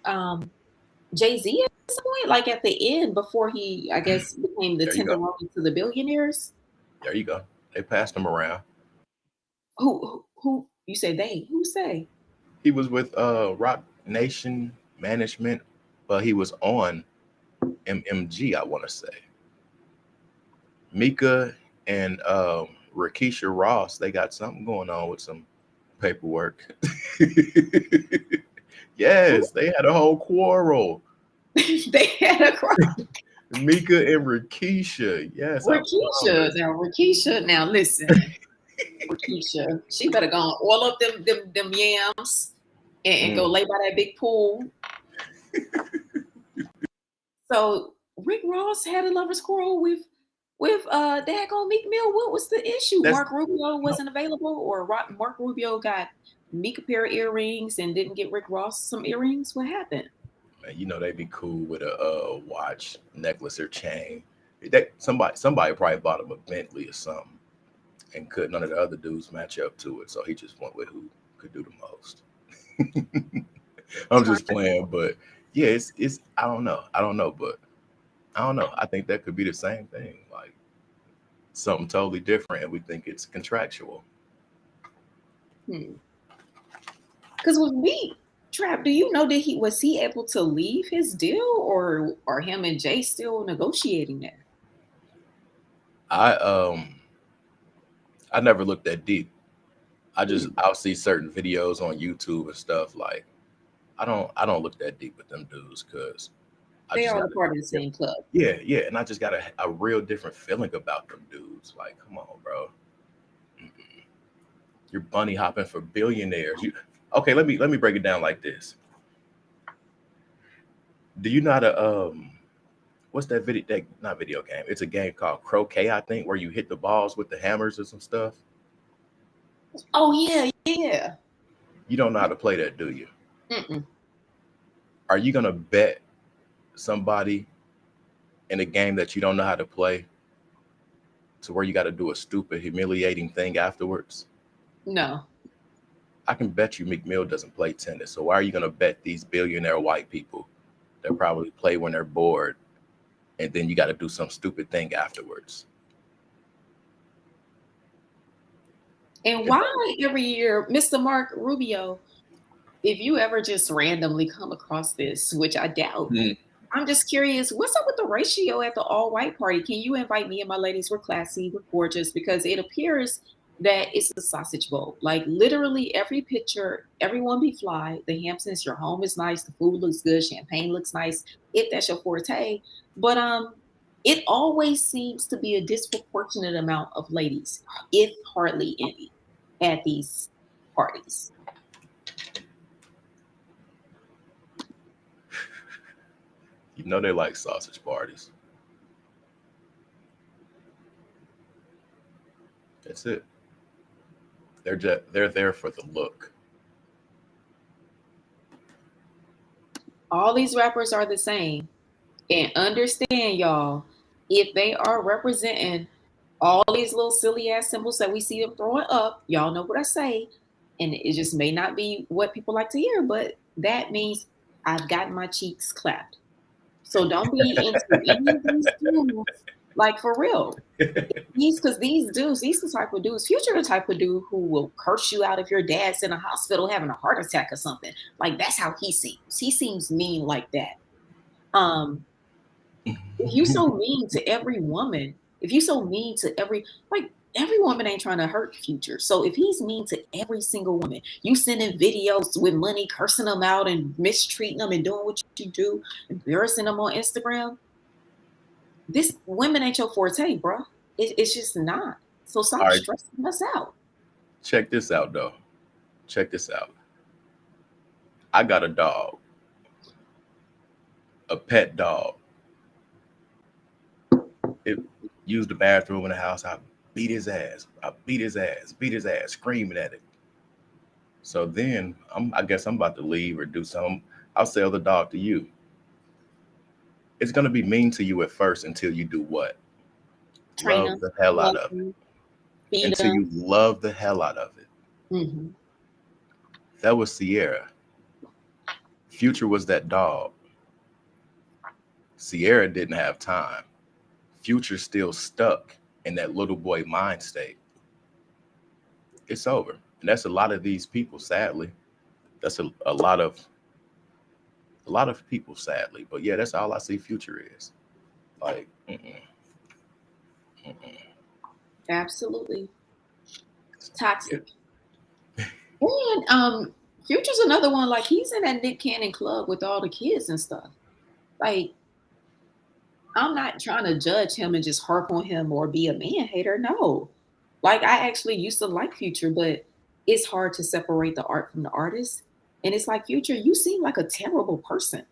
Jay-Z at some point, like at the end before he, I guess, became the tenderoni to the billionaires? There you go. They passed him around. Who you say they? Who say? He was with Rock Nation Management, but he was on MMG, I want to say. Mika and Rakisha Ross, they got something going on with some paperwork. Yes, they had a whole quarrel. They had a quarrel. Mika and Rakisha, yes. Rakisha, now listen. Rakisha, she better go on oil up them yams and go lay by that big pool. So Rick Ross had a lover's quarrel with daggone Meek Mill. What was the issue? Mark Rubio wasn't available, or Mark Rubio got Meek a pair of earrings and didn't get Rick Ross some earrings? What happened? Man, you know they'd be cool with a watch, necklace, or chain. Somebody probably bought him a Bentley or something, and could none of the other dudes match up to it. So he just went with who could do the most. I'm just playing, but yeah, it's I don't know, but I don't know. I think that could be the same thing, like something totally different, and we think it's contractual. Because with me, Trap, do you know that was he able to leave his deal, or are him and Jay still negotiating there? I never looked that deep. I'll see certain videos on YouTube and stuff. Like I don't look that deep with them dudes because they are part of the same club. Yeah, and I just got a real different feeling about them dudes. Like, come on, bro. You're bunny hopping for billionaires. Okay, let me break it down like this. Do you know how to what's that not video game? It's a game called croquet, I think, where you hit the balls with the hammers or some stuff. Oh yeah. You don't know how to play that, do you? Are you gonna bet somebody in a game that you don't know how to play to where you got to do a stupid, humiliating thing afterwards? No. I can bet you Meek Mill doesn't play tennis. So why are you going to bet these billionaire white people that probably play when they're bored, and then you got to do some stupid thing afterwards? And why every year, Mr. Mark Rubio, if you ever just randomly come across this, which I doubt, I'm just curious, what's up with the ratio at the all-white party? Can you invite me and my ladies? We're classy, we're gorgeous, because it appears that it's a sausage bowl. Like literally every picture, everyone be fly. The Hamptons, your home is nice, the food looks good, champagne looks nice, if that's your forte. But it always seems to be a disproportionate amount of ladies, if hardly any, at these parties. You know they like sausage parties. That's it. They're there for the look. All these rappers are the same. And understand, y'all, if they are representing all these little silly ass symbols that we see them throwing up, y'all know what I say. And it just may not be what people like to hear, but that means I've gotten my cheeks clapped. So don't be into any of these dudes, like for real. Because these dudes, these the type of dudes, Future the type of dude who will curse you out if your dad's in a hospital having a heart attack or something. Like that's how he seems. He seems mean like that. If you so mean to every woman, if you so mean to every woman ain't trying to hurt Future. So if he's mean to every single woman, you sending videos with money, cursing them out and mistreating them and doing what you do, embarrassing them on Instagram. This women ain't your forte, bro. It's just not. So stop All right. stressing us out. Check this out, though. Check this out. I got a dog, a pet dog. It used the bathroom in the house. I beat his ass, screaming at it. So then I guess I'm about to leave or do something. I'll sell the dog to you. It's going to be mean to you at first until you do what? Train love the hell out of it. Until you love the hell out of it. Mm-hmm. That was Sierra. Future was that dog. Sierra didn't have time. Future still stuck in that little boy mind state. It's over. And that's a lot of these people, sadly. That's a lot of people, sadly. But yeah, that's all I see Future is. Like, Absolutely. It's toxic. Yeah. And Future's another one, like he's in that Nick Cannon club with all the kids and stuff. Like, I'm not trying to judge him and just harp on him or be a man hater. No. Like, I actually used to like Future, but it's hard to separate the art from the artist. And it's like, Future, you seem like a terrible person.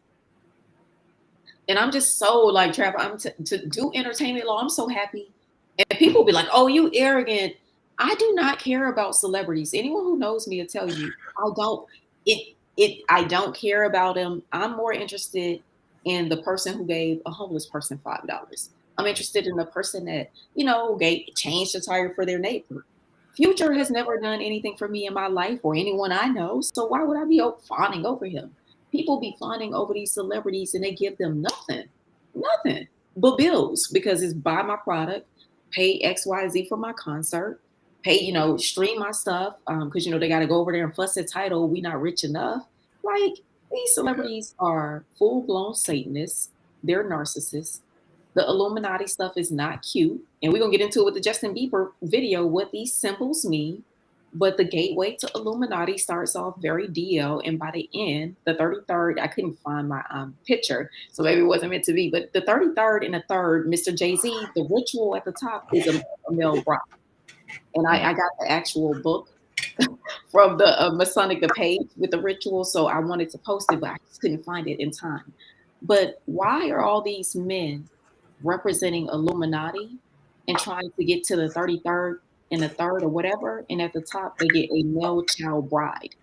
And I'm just so like, Trap, to do entertainment law, I'm so happy. And people be like, oh, you arrogant. I do not care about celebrities. Anyone who knows me will tell you, I don't care about them. I'm more interested in the person who gave a homeless person $5. I'm interested in the person that, changed the tire for their neighbor. Future has never done anything for me in my life or anyone I know. So why would I be fawning over him? People be fawning over these celebrities and they give them nothing but bills because it's buy my product, pay XYZ for my concert, pay, stream my stuff. Cause they got to go over there and fuss the title. We not rich enough. Like, these celebrities are full-blown Satanists. They're narcissists. The Illuminati stuff is not cute. And we're going to get into it with the Justin Bieber video, what these symbols mean. But the gateway to Illuminati starts off very DL. And by the end, the 33rd, I couldn't find my picture. So maybe it wasn't meant to be. But the 33rd and the 3rd, Mr. Jay-Z, the ritual at the top is a male bride. And I got the actual book from the Masonic, the page with the ritual. So I wanted to post it, but I just couldn't find it in time. But why are all these men representing Illuminati and trying to get to the 33rd and the 3rd or whatever? And at the top, they get a male child bride.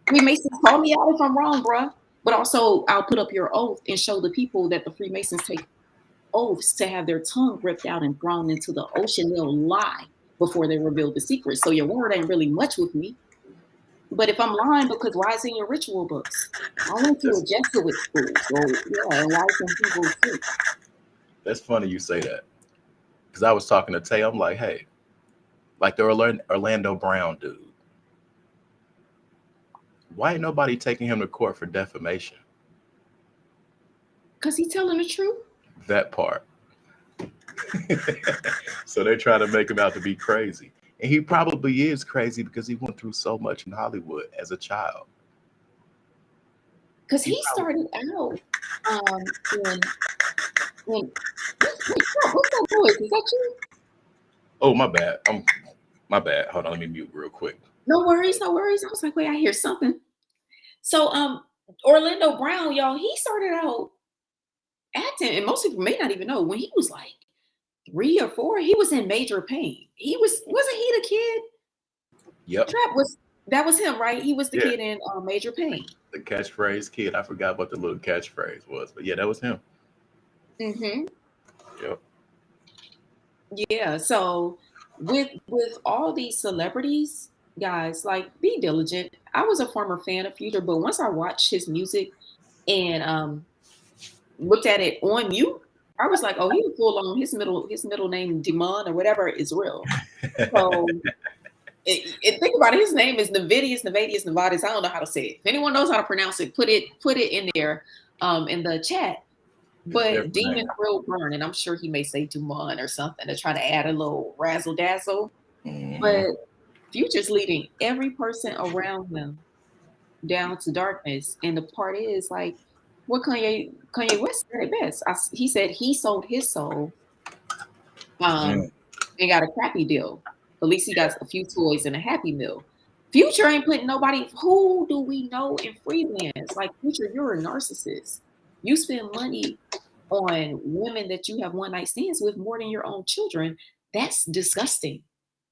Freemasons, call me out if I'm wrong, bruh. But also, I'll put up your oath and show the people that the Freemasons take oaths to have their tongue ripped out and thrown into the ocean. They'll lie before they reveal the secret. So your word ain't really much with me. But if I'm lying, because why is it in your ritual books? I went to a Jesuit school. So yeah, and why is it in Hebrew too? That's funny you say that. Because I was talking to Tay, I'm like, hey, like the Orlando Brown dude. Why ain't nobody taking him to court for defamation? Because he's telling the truth. That part. So they're trying to make him out to be crazy. And he probably is crazy because he went through so much in Hollywood as a child. Because he started out what's that voice? Is that you? Oh, my bad. My bad. Hold on, let me mute real quick. No worries. I was like, wait, I hear something. So Orlando Brown, y'all, he started out acting, and most people may not even know, when he was like 3 or 4, he was in Major Pain. Wasn't he the kid? Yep. That was him, right? He was the kid in Major Pain. The catchphrase kid. I forgot what the little catchphrase was, but yeah, that was him. Mm-hmm. Yep. Yeah. So with all these celebrities, guys, like, be diligent. I was a former fan of Future, but once I watched his music and looked at it on mute, I was like, oh, he was full on. His middle name, Demon or whatever, is real. So think about it. His name is Nvidius, Nevadius. I don't know how to say it. If anyone knows how to pronounce it, put it in there in the chat. It's But different. Demon will burn, and I'm sure he may say Duman or something to try to add a little razzle dazzle. Mm-hmm. But Future's leading every person around him down to darkness. And the part is like what Kanye West said it best. He said he sold his soul Mm. and got a crappy deal. At least he got a few toys and a Happy Meal. Future ain't putting nobody. Who do we know in freelance? Like Future, you're a narcissist. You spend money on women that you have one night stands with more than your own children. That's disgusting.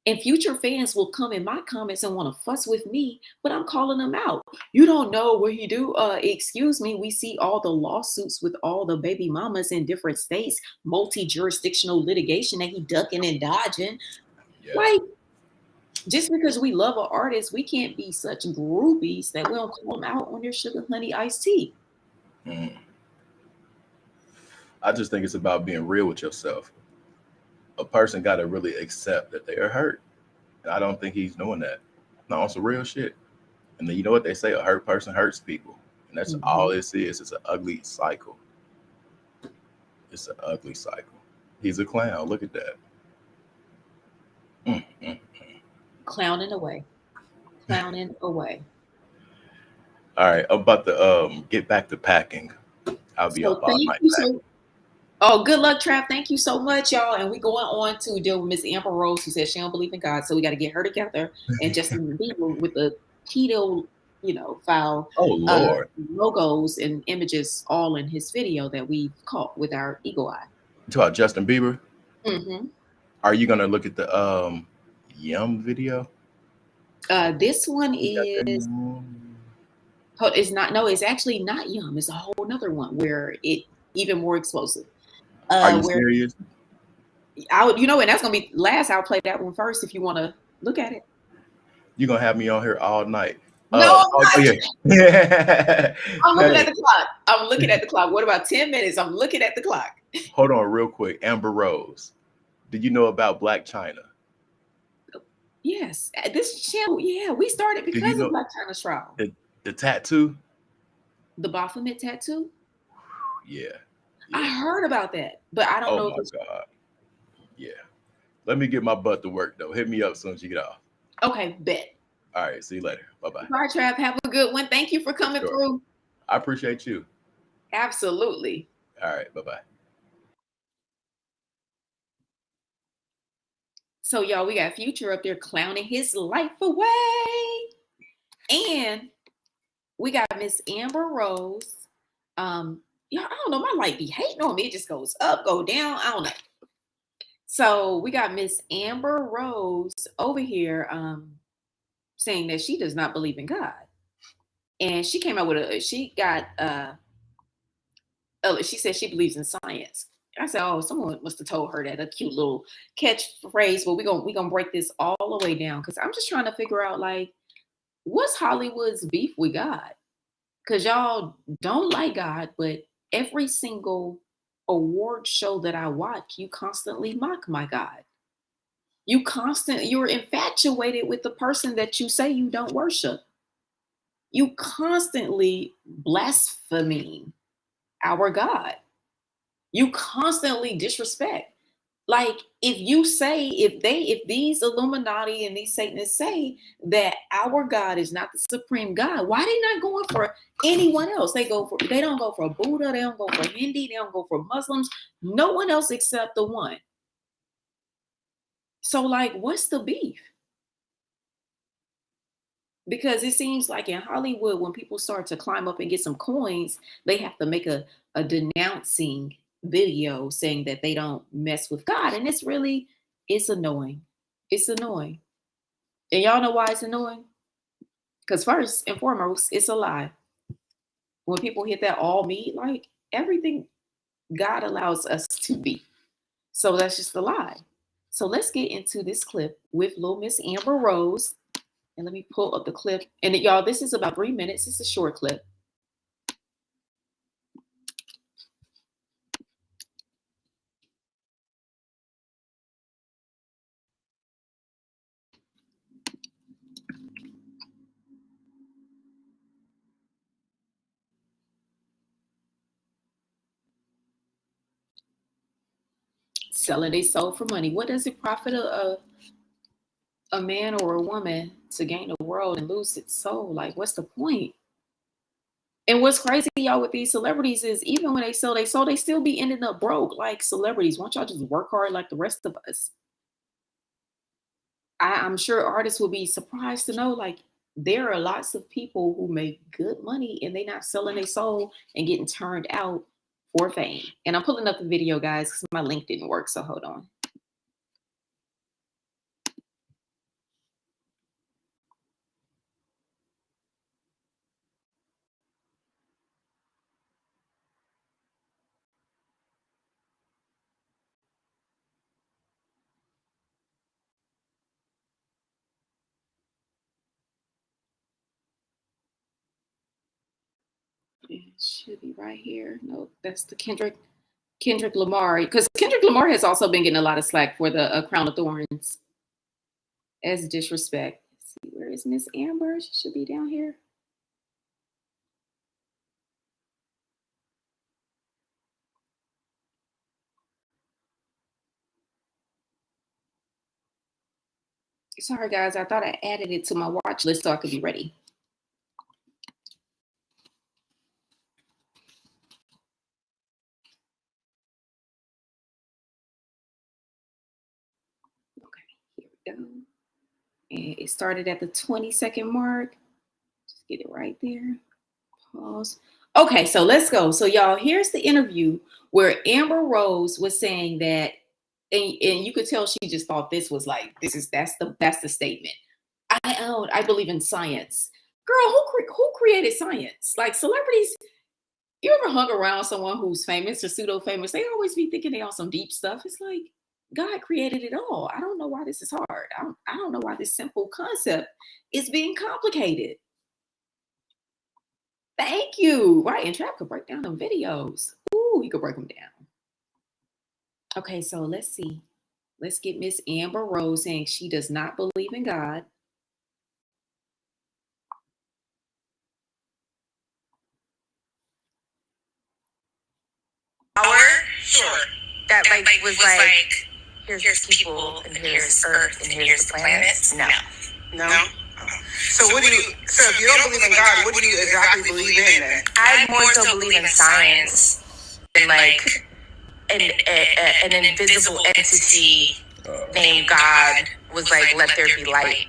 And Future fans will come in my comments and want to fuss with me, but I'm calling them out. You don't know what he do. Excuse me. We see all the lawsuits with all the baby mamas in different states, multi-jurisdictional litigation that he ducking and dodging. Yeah. Like, just because we love an artist, we can't be such groupies that we don't call them out on their sugar honey iced tea. Mm. I just think it's about being real with yourself. A person got to really accept that they are hurt. And I don't think he's doing that. No, on some real shit. And then you know what they say? A hurt person hurts people. And that's all this is. It's an ugly cycle. It's an ugly cycle. He's a clown. Look at that. Clowning away. Clowning away. All right. I'm about to get back to packing. I'll be up all night. Oh, good luck, Trap. Thank you so much, y'all. And we going on to deal with Miss Amber Rose, who says she don't believe in God. So we got to get her together. And Justin Bieber with the keto, file. Oh, Lord. Logos and images all in his video that we caught with our eagle eye. You talk about Justin Bieber? Mm-hmm. Are you going to look at the Yum video? This one is... It's not. No, it's actually not Yum. It's a whole nother one where it even more explosive. Are you serious? And that's gonna be last. I'll play that one first if you want to look at it. You're gonna have me on here all night. No, yeah. I'm looking at the clock. I'm looking at the clock. What about 10 minutes? I'm looking at the clock. Hold on, real quick. Amber Rose. Did you know about Black China? Yes, this channel. Yeah, we started because of Black China's trial. The tattoo. The Baphomet tattoo. Yeah. I heard about that, but I don't know if it's... Oh, my God. Yeah. Let me get my butt to work, though. Hit me up as soon as you get off. Okay, bet. All right. See you later. Bye-bye. Bye, Trav. Have a good one. Thank you for coming through. I appreciate you. Absolutely. All right. Bye-bye. So, y'all, we got Future up there clowning his life away. And we got Miss Amber Rose. I don't know. My light be hating on me. It just goes up, go down. I don't know. So we got Miss Amber Rose over here saying that she does not believe in God. And she came out with she said she believes in science. I said, oh, someone must have told her that, a cute little catchphrase. But we're gonna break this all the way down because I'm just trying to figure out, like, what's Hollywood's beef with God? Because y'all don't like God, but every single award show that I watch, you constantly mock my God. You're infatuated with the person that you say you don't worship. You constantly blaspheming our God. You constantly disrespect. Like, if these Illuminati and these Satanists say that our God is not the supreme God, why they not going for anyone else? They don't go for Buddha, they don't go for Hindi, they don't go for Muslims, no one else except the one. So, like, what's the beef? Because it seems like in Hollywood, when people start to climb up and get some coins, they have to make a denouncing video saying that they don't mess with God. And it's annoying. It's annoying. And y'all know why it's annoying? Because first and foremost, it's a lie. When people hit that all me, like, everything God allows us to be. So that's just a lie. So let's get into this clip with little Miss Amber Rose. And let me pull up the clip. And y'all, this is about 3 minutes. It's a short clip. selling their soul for money. What does it profit a man or a woman to gain the world and lose its soul? Like, what's the point? And what's crazy, y'all, with these celebrities is even when they sell their soul, they still be ending up broke like celebrities. Won't y'all just work hard like the rest of us? I'm sure artists will be surprised to know, like, there are lots of people who make good money and they're not selling their soul and getting turned out for fame. And I'm pulling up the video, guys, because my link didn't work. So hold on. It should be right here. No, that's the Kendrick Lamar, because Kendrick Lamar has also been getting a lot of slack for the Crown of Thorns as disrespect. Let's see, where is Miss Amber? She should be down here. Sorry, guys. I thought I added it to my watch list so I could be ready. Okay, here we go. And it started at the 20-second mark. Just get it right there. Pause. Okay, so let's go. So y'all, here's the interview where Amber Rose was saying that, and you could tell she just thought this was like, that's the statement. I believe in science. Girl, who created science? Like, celebrities, you ever hung around someone who's famous or pseudo famous? They always be thinking they on some deep stuff. It's like, God created it all. I don't know why this is hard. I don't know why this simple concept is being complicated. Thank you. Right, and Trap could break down them videos. Ooh, he could break them down. Okay, so let's see. Let's get Miss Amber Rose saying she does not believe in God. Sure. That like was like, here's people and here's Earth and here's the planets. No. So what do you? So if you don't believe in God, what do you exactly believe in then? I more so believe in science than like an invisible entity named God was like, let there be light.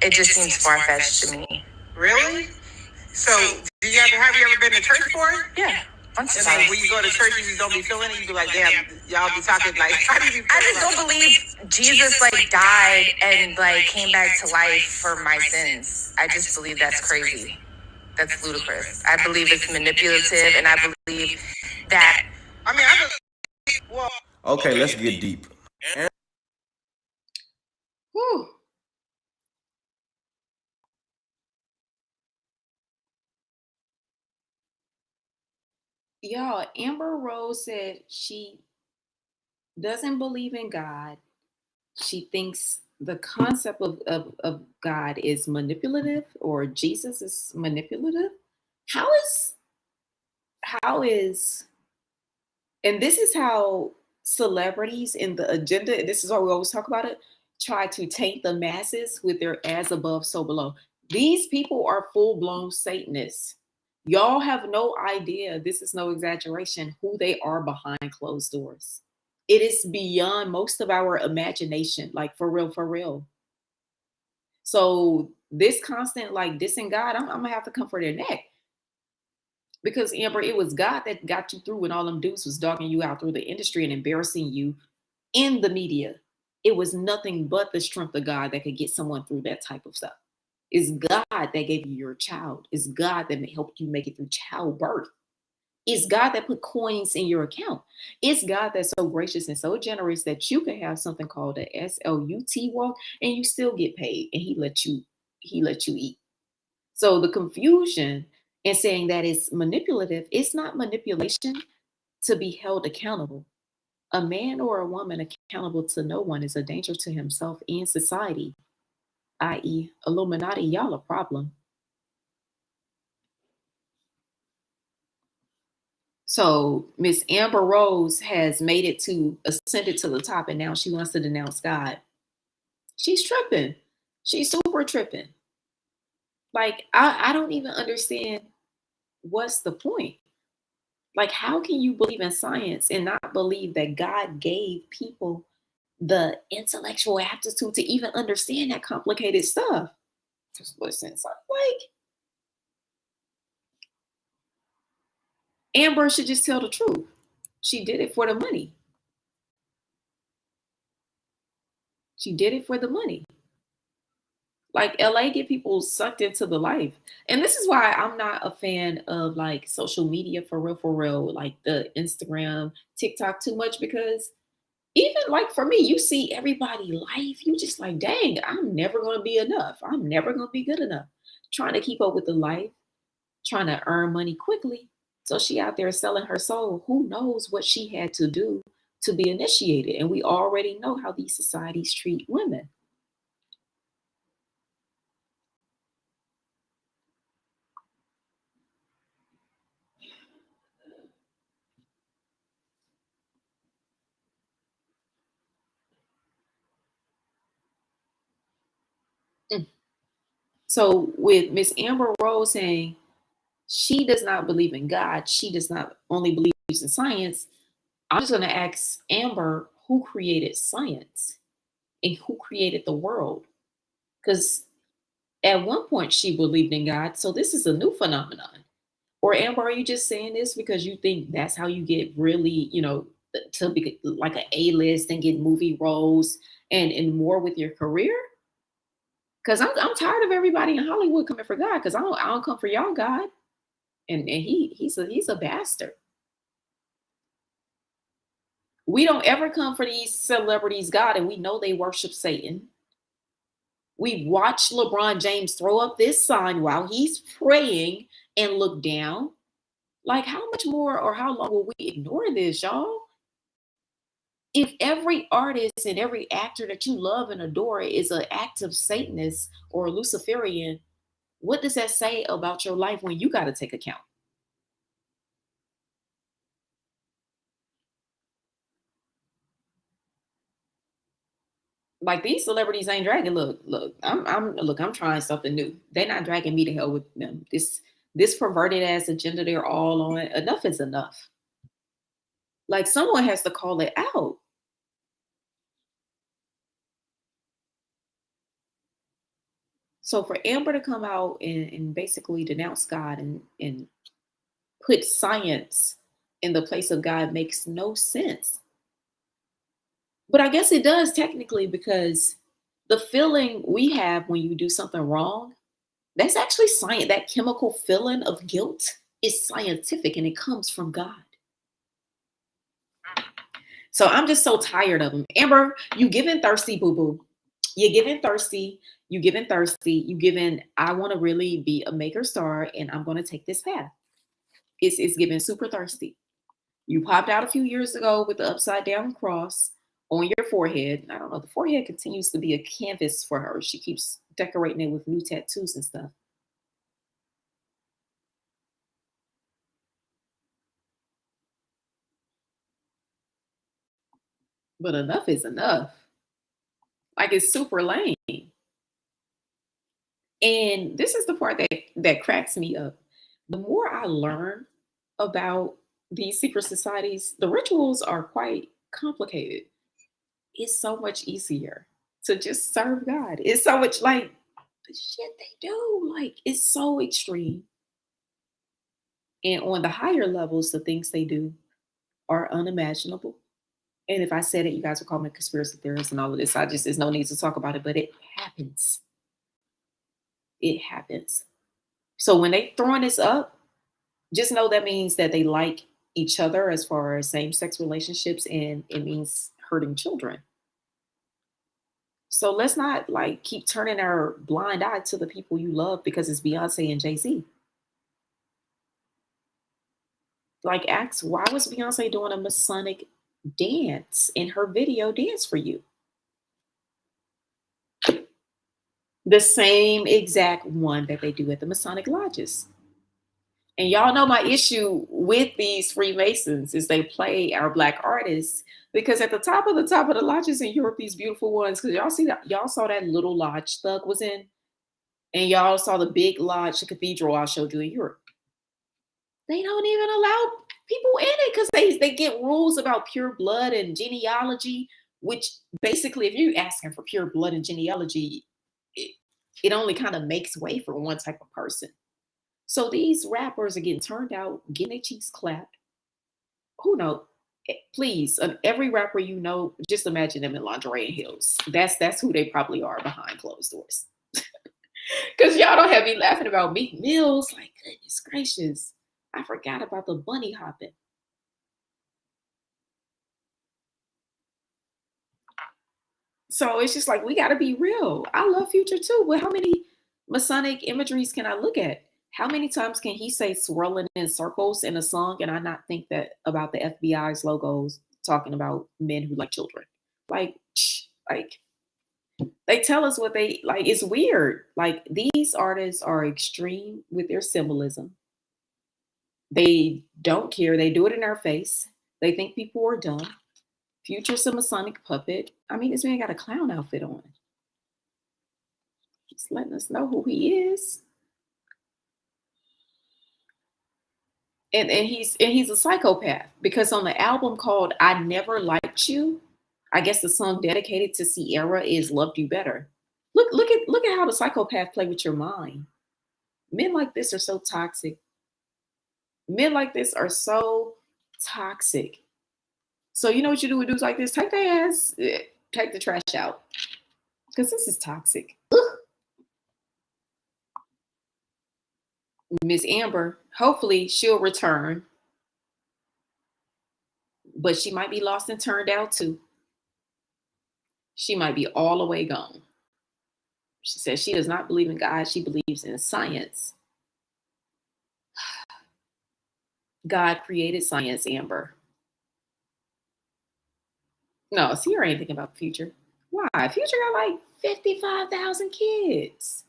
It just seems far-fetched to me. Really? So have you ever been to church before? Yeah. And then when you go to church and you don't be feeling it, you be like, damn, y'all be talking like, how do you feel? I just don't believe Jesus like died and like came back to life for my sins. I just believe that's crazy. That's ludicrous. I believe it's manipulative, and I believe that. Well. Okay, let's get deep. Whew. Y'all, Amber Rose said she doesn't believe in God. She thinks the concept of God is manipulative, or Jesus is manipulative. How is, and this is how celebrities in the agenda, this is why we always talk about it, try to taint the masses with their as above, so below. These people are full-blown Satanists. Y'all have no idea, this is no exaggeration, who they are behind closed doors. It is beyond most of our imagination, like for real. So this constant like dissing God, I'm gonna have to come for their neck. Because Amber, it was God that got you through when all them dudes was dogging you out through the industry and embarrassing you in the media. It was nothing but the strength of God that could get someone through that type of stuff. It's God that gave you your child. It's God that helped you make it through childbirth. It's God that put coins in your account. It's God that's so gracious and so generous that you can have something called a SLUT walk and you still get paid, and he let you eat. So the confusion in saying that it's manipulative, it's not manipulation to be held accountable. A man or a woman accountable to no one is a danger to himself and society, i.e. Illuminati, y'all a problem. So Miss Amber Rose has made it to ascended to the top, and now she wants to denounce God. She's tripping. She's super tripping. Like, I don't even understand what's the point. Like, how can you believe in science and not believe that God gave people the intellectual aptitude to even understand that complicated stuff? Just listen, so, like, Amber should just tell the truth. She did it for the money. She did it for the money. Like, LA get people sucked into the life. And this is why I'm not a fan of like social media for real, like the Instagram, TikTok too much, because even like for me, you see everybody life, you just like, dang, I'm never gonna be enough. I'm never gonna be good enough. Trying to keep up with the life, trying to earn money quickly. So she out there selling her soul. Who knows what she had to do to be initiated? And we already know how these societies treat women. So with Miss Amber Rose saying she does not believe in God, she does not only believe in science, I'm just going to ask Amber who created science and who created the world. Because at one point she believed in God, so this is a new phenomenon. Or Amber, are you just saying this because you think that's how you get really, to be like an A-list and get movie roles and more with your career? Because I'm tired of everybody in Hollywood coming for God. Because I don't come for y'all, God, and he's a bastard. We don't ever come for these celebrities, God, and we know they worship Satan. We watched LeBron James throw up this sign while he's praying and look down. Like, how much more or how long will we ignore this, y'all? If every artist and every actor that you love and adore is an active Satanist or Luciferian, what does that say about your life when you got to take account? Like, these celebrities ain't dragging. Look, I'm trying something new. They're not dragging me to hell with them. This perverted ass agenda they're all on. Enough is enough. Like, someone has to call it out. So for Amber to come out and basically denounce God and put science in the place of God makes no sense. But I guess it does technically, because the feeling we have when you do something wrong, that's actually science. That chemical feeling of guilt is scientific and it comes from God. So I'm just so tired of them. Amber, you giving thirsty, boo-boo. You're giving thirsty. You giving thirsty. You giving, I want to really be a maker star and I'm going to take this path. It's giving super thirsty. You popped out a few years ago with the upside down cross on your forehead. I don't know. The forehead continues to be a canvas for her. She keeps decorating it with new tattoos and stuff. But enough is enough. Like, it's super lame. And this is the part that cracks me up. The more I learn about these secret societies, the rituals are quite complicated. It's so much easier to just serve God. It's so much like the shit they do. Like, it's so extreme. And on the higher levels, the things they do are unimaginable. And if I said it, you guys would call me a conspiracy theorist and all of this. There's no need to talk about it, but it happens. It happens. So when they throwing this up, just know that means that they like each other as far as same-sex relationships, and it means hurting children. So let's not like keep turning our blind eye to the people you love because it's Beyonce and Jay-Z. Like, ask, why was Beyonce doing a Masonic dance in her video Dance for You? The same exact one that they do at the Masonic lodges. And y'all know my issue with these Freemasons is they play our Black artists, because at the top of the lodges in Europe, these beautiful ones, because y'all saw that little lodge Thug was in, and y'all saw the big lodge, the cathedral I showed you in Europe. They don't even allow people in it because they get rules about pure blood and genealogy, which basically, if you're asking for pure blood and genealogy, it only kind of makes way for one type of person. So these rappers are getting turned out, getting their cheeks clapped. Who knows? Please, every rapper you know, just imagine them in lingerie and heels. That's who they probably are behind closed doors. Because y'all don't have me laughing about Meek Mills. Like, goodness gracious. I forgot about the bunny hopping. So it's just like, we got to be real. I love Future too, but how many Masonic imageries can I look at? How many times can he say swirling in circles in a song and I not think that about the FBI's logos talking about men who like children? Like they tell us what they like. It's weird. Like, these artists are extreme with their symbolism. They don't care. They do it in our face. They think people are dumb. Future's a Masonic puppet. I mean, this man got a clown outfit on. He's letting us know who he is. And he's a psychopath, because on the album called I Never Liked You, I guess the song dedicated to Sierra is Loved You Better. Look at how the psychopath play with your mind. Men like this are so toxic. Men like this are so toxic. So you know what you do with dudes like this? Take their ass, take the trash out. Because this is toxic. Ugh. Miss Amber, hopefully she'll return. But she might be lost and turned out too. She might be all the way gone. She says she does not believe in God. She believes in science. God created science, Amber. No, Sierra ain't thinking about the future. Why? Future got like 55,000 kids.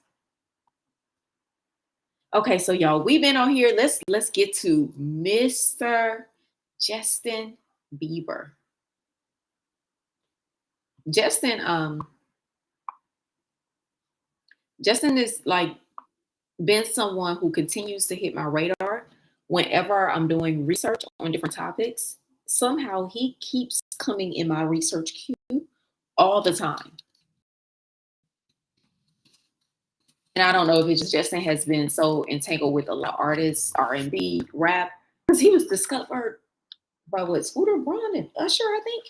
Okay, so y'all, we've been on here. Let's get to Mr. Justin Bieber. Justin is like been someone who continues to hit my radar whenever I'm doing research on different topics. Somehow he keeps coming in my research queue all the time. And I don't know if it's just Justin has been so entangled with a lot of artists, R&B, rap, because he was discovered by what, Scooter Braun and Usher, I think.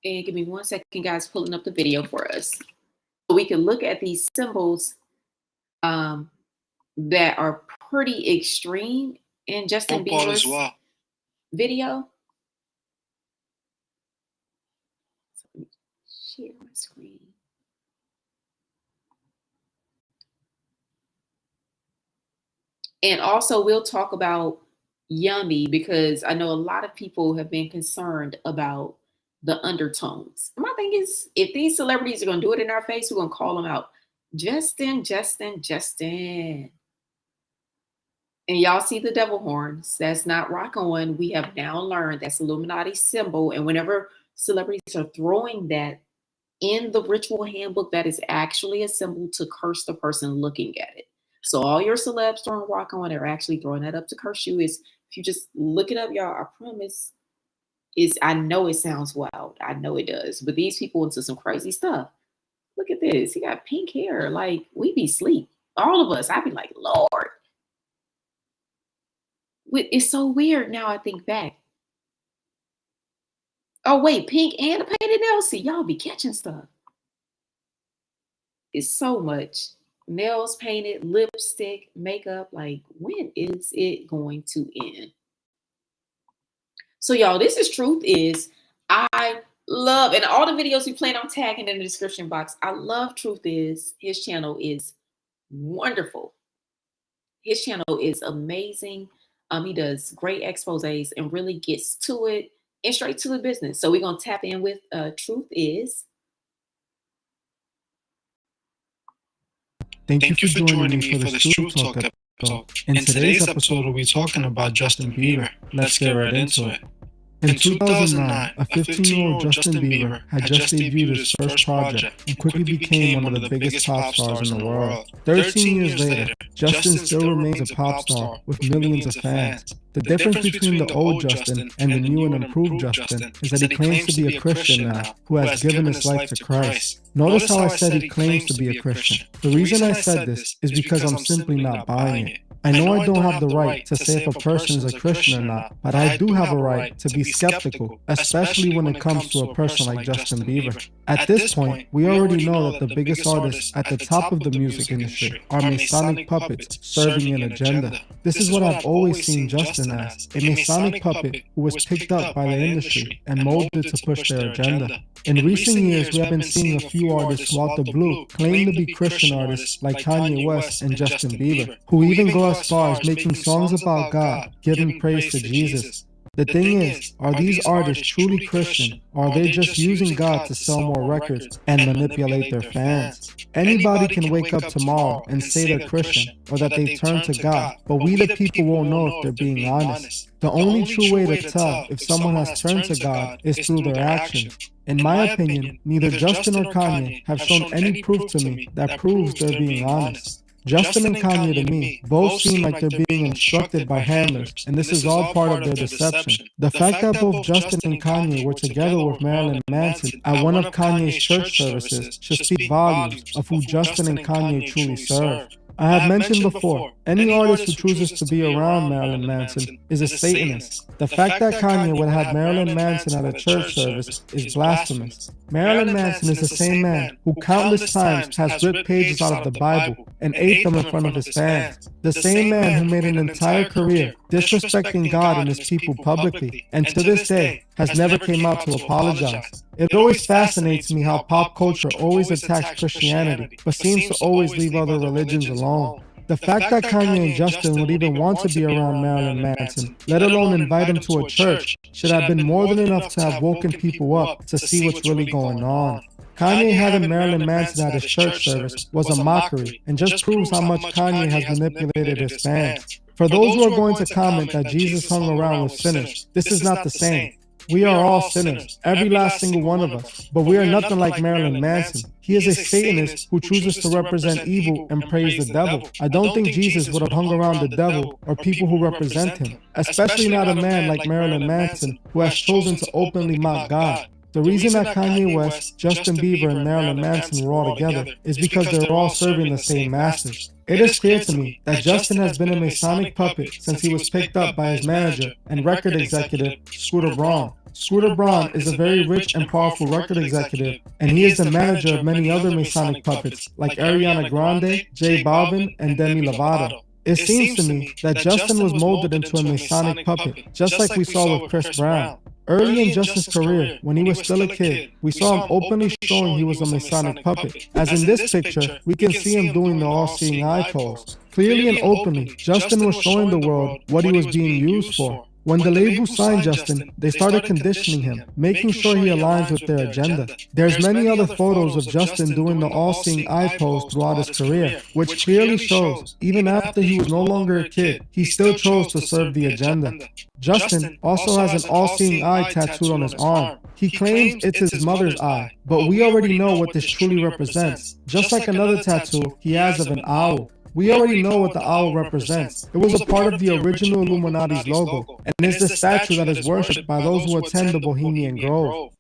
And give me 1 second, guys, pulling up the video for us. So we can look at these symbols that are pretty extreme in Justin Bieber's video. So let me share my screen. And also we'll talk about Yummy, because I know a lot of people have been concerned about the undertones. And my thing is, if these celebrities are going to do it in our face, we're going to call them out. Justin. And y'all see the devil horns. That's not rock on. We have now learned that's Illuminati symbol. And whenever celebrities are throwing that in the ritual handbook, that is actually a symbol to curse the person looking at it. So all your celebs throwing rock on, they're actually throwing that up to curse you. Is if you just look it up, y'all, I promise. I know it sounds wild. I know it does. But these people into some crazy stuff. Look at this. He got pink hair. Like, we be asleep. All of us. I'd be like, Lord. It's so weird now I think back. Oh, wait. Pink and a painted nails. See, y'all be catching stuff. It's so much. Nails painted, lipstick, makeup. Like, when is it going to end? So y'all, this is Truth Is. I love, and all the videos we played, I'm tagging in the description box. I love Truth Is. His channel is wonderful. His channel is amazing. He does great exposés and really gets to it and straight to the business. So we're going to tap in with Truth Is. Thank you for joining me for this True Talk episode. In today's episode, we'll be talking about Justin Bieber. Let's get right into it. In 2009, a 15-year-old Justin Bieber had just debuted his first project and quickly became one of the biggest pop stars in the world. 13 years later, Justin still remains a pop star with millions of fans. The difference between the old Justin and the new and improved Justin is that he claims to be a Christian now who has given his life to Christ. Notice how I said he claims to be a Christian. The reason I said this is because I'm simply not buying it. I know I don't have the right to say if a person is a Christian or not, but I do have a right to be skeptical, especially when it comes to a person like Justin Bieber. At this point, we already know that the biggest artists at the top of the music industry are Masonic puppets serving an agenda. This is what I've always seen Justin as, a Masonic puppet who was picked up by the industry and molded to push their agenda. In recent years, we have been seeing a few artists who out the blue claim to be Christian artists like Kanye West and Justin Bieber, who even go as far as making songs about God, giving praise to Jesus. The thing is, are these artists truly Christian, or are they just using God to sell more records and manipulate their fans? Anybody can wake up tomorrow and say they're Christian, or that they turn to God, but we the people won't know if they're being honest. The only true way to tell if someone has turned to God is through their actions. In my opinion, neither Justin or Kanye have shown any proof to me that proves they're being honest. Justin and Kanye, to me, both seem like they're being instructed by handlers, and this is all part of their deception. The fact that both Justin and Kanye were together with Marilyn Manson at one of Kanye's church services should speak volumes of who Justin and Kanye truly serve. I have mentioned before, any artist who chooses to be around Marilyn Manson is a Satanist. The fact that Kanye would have Marilyn Manson at a church service is blasphemous. Marilyn Manson is the same man who countless times has ripped pages out of the Bible and ate them in front of his fans. The same man who made an entire career disrespecting God and his people publicly, and to this day has never came out to apologize. It always fascinates me how pop culture always attacks Christianity, but seems to always leave other religions alone. The fact that Kanye and Justin would even want to be around Marilyn Manson, let alone invite him to a church, should have been more than enough to have woken people up to see what's really going on. Kanye having Marilyn Manson at his church service was a mockery and just proves how much Kanye has manipulated his fans. For those who are going to comment that Jesus hung around with sinners, this is not the same. We are all sinners, every last single one of us, but we are nothing like Marilyn Manson. He is a Satanist who chooses to represent evil and praise the devil. I don't think Jesus would have hung around the devil or people who represent him, especially not a man like Marilyn Manson who has chosen to openly mock God. The reason that Kanye West, Justin Bieber, and Marilyn Manson were all together is because they were all serving the same masters. It is clear to me that Justin has been a Masonic puppet since he was picked up by his manager and record executive, Scooter Braun. Scooter Braun is a very rich and powerful record executive, and he is the manager of many other Masonic puppets like Ariana Grande, J Balvin, and Demi Lovato. It seems to me that Justin was molded into a Masonic puppet, just like we saw with Chris Brown. Early in Justin's career, when he was still a kid, we saw him openly showing he was a Masonic puppet. As in this picture, we can see him doing the all-seeing eye pose. Clearly and openly, Justin was showing the world what he was being used for. When the label signed Justin, they started conditioning him, making sure he aligns with their agenda. There's many other photos of Justin doing the all-seeing eye pose throughout his career, which clearly shows, even after he was no longer a kid, he still chose to serve the agenda. Justin also has an all-seeing eye tattooed on his arm. He claims it's his mother's eye, but we already know what this truly represents, just like another tattoo he has of an owl. We already know what the owl represents. It was a part of the original Illuminati's logo, and is the statue that is worshipped by those who attend the Bohemian Grove.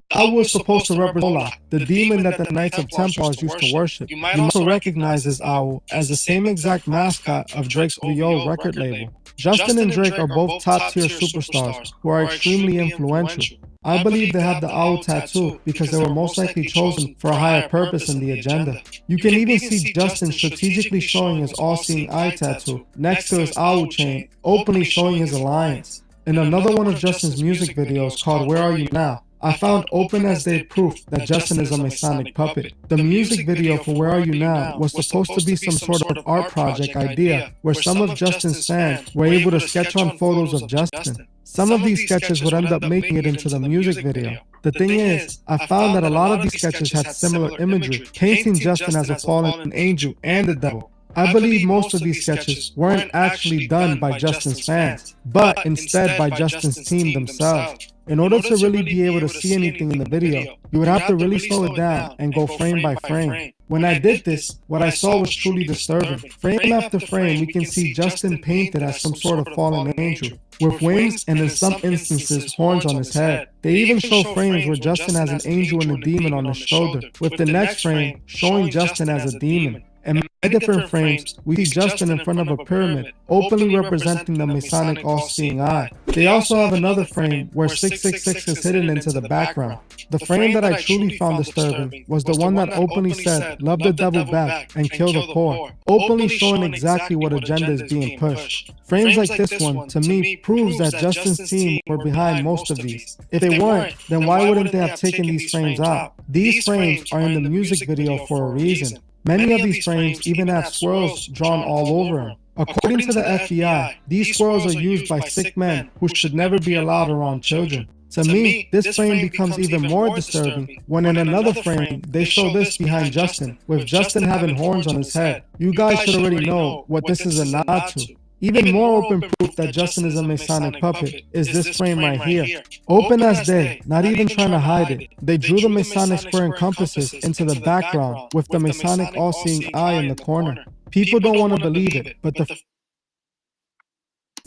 The owl was supposed to represent Moloch, the demon that the Knights of Templars used to worship. You might also recognize this owl as the same exact mascot of Drake's OVO record label. Justin and Drake are both top-tier superstars who are extremely influential. I believe they have the owl tattoo because they were most likely chosen for a higher purpose in the agenda. You can even see Justin strategically showing his all-seeing eye tattoo next to his owl chain, openly showing his alliance. In another one of Justin's music videos called Where Are You Now?, I found open as day proof that Justin is a Masonic puppet. The music video for Where Are You Now was supposed to be some sort of art project idea where some of Justin's fans were able to sketch on photos of Justin. some of these sketches would end up making it into the music video. The thing is, I found that a lot of these sketches had similar imagery, painting Justin as a fallen angel and the devil. I believe most of these sketches weren't actually done by Justin's fans, but instead by Justin's team themselves. In order to really be able to see anything in the video, you would have to really slow it down and go frame by frame. When I did this, what I saw was truly disturbing. Frame after frame, we can see Justin painted as some sort of fallen angel, with wings and in some instances horns on his head. They even show frames where Justin has an angel and a demon on his shoulder, with the next frame showing Justin as a demon. In many different frames, we see Justin in front of a pyramid, openly representing the Masonic all-seeing eye. They also have another frame where 666 is hidden into the background. The frame that I truly found disturbing was the one that openly said, "Love the devil back and kill the poor," openly showing exactly what agenda is being pushed. Frames like this one, to me, proves that Justin's team were behind most of these. If they weren't, then why wouldn't they have taken these frames out? These frames are in the music video for a reason. Many of these frames even have squirrels drawn all over them. According to the FBI, these squirrels are used by sick men who should never be allowed around children. To me, this frame becomes even more disturbing when in another frame, they show this behind Justin, with Justin having horns on his head. You guys should already know what this is a nod to. Even more open proof that Justin is a Masonic puppet is this frame right here. Open as day, not even trying to hide it. They drew the Masonic square and compasses into the background with the Masonic all-seeing eye in the corner. People don't want to believe it, but the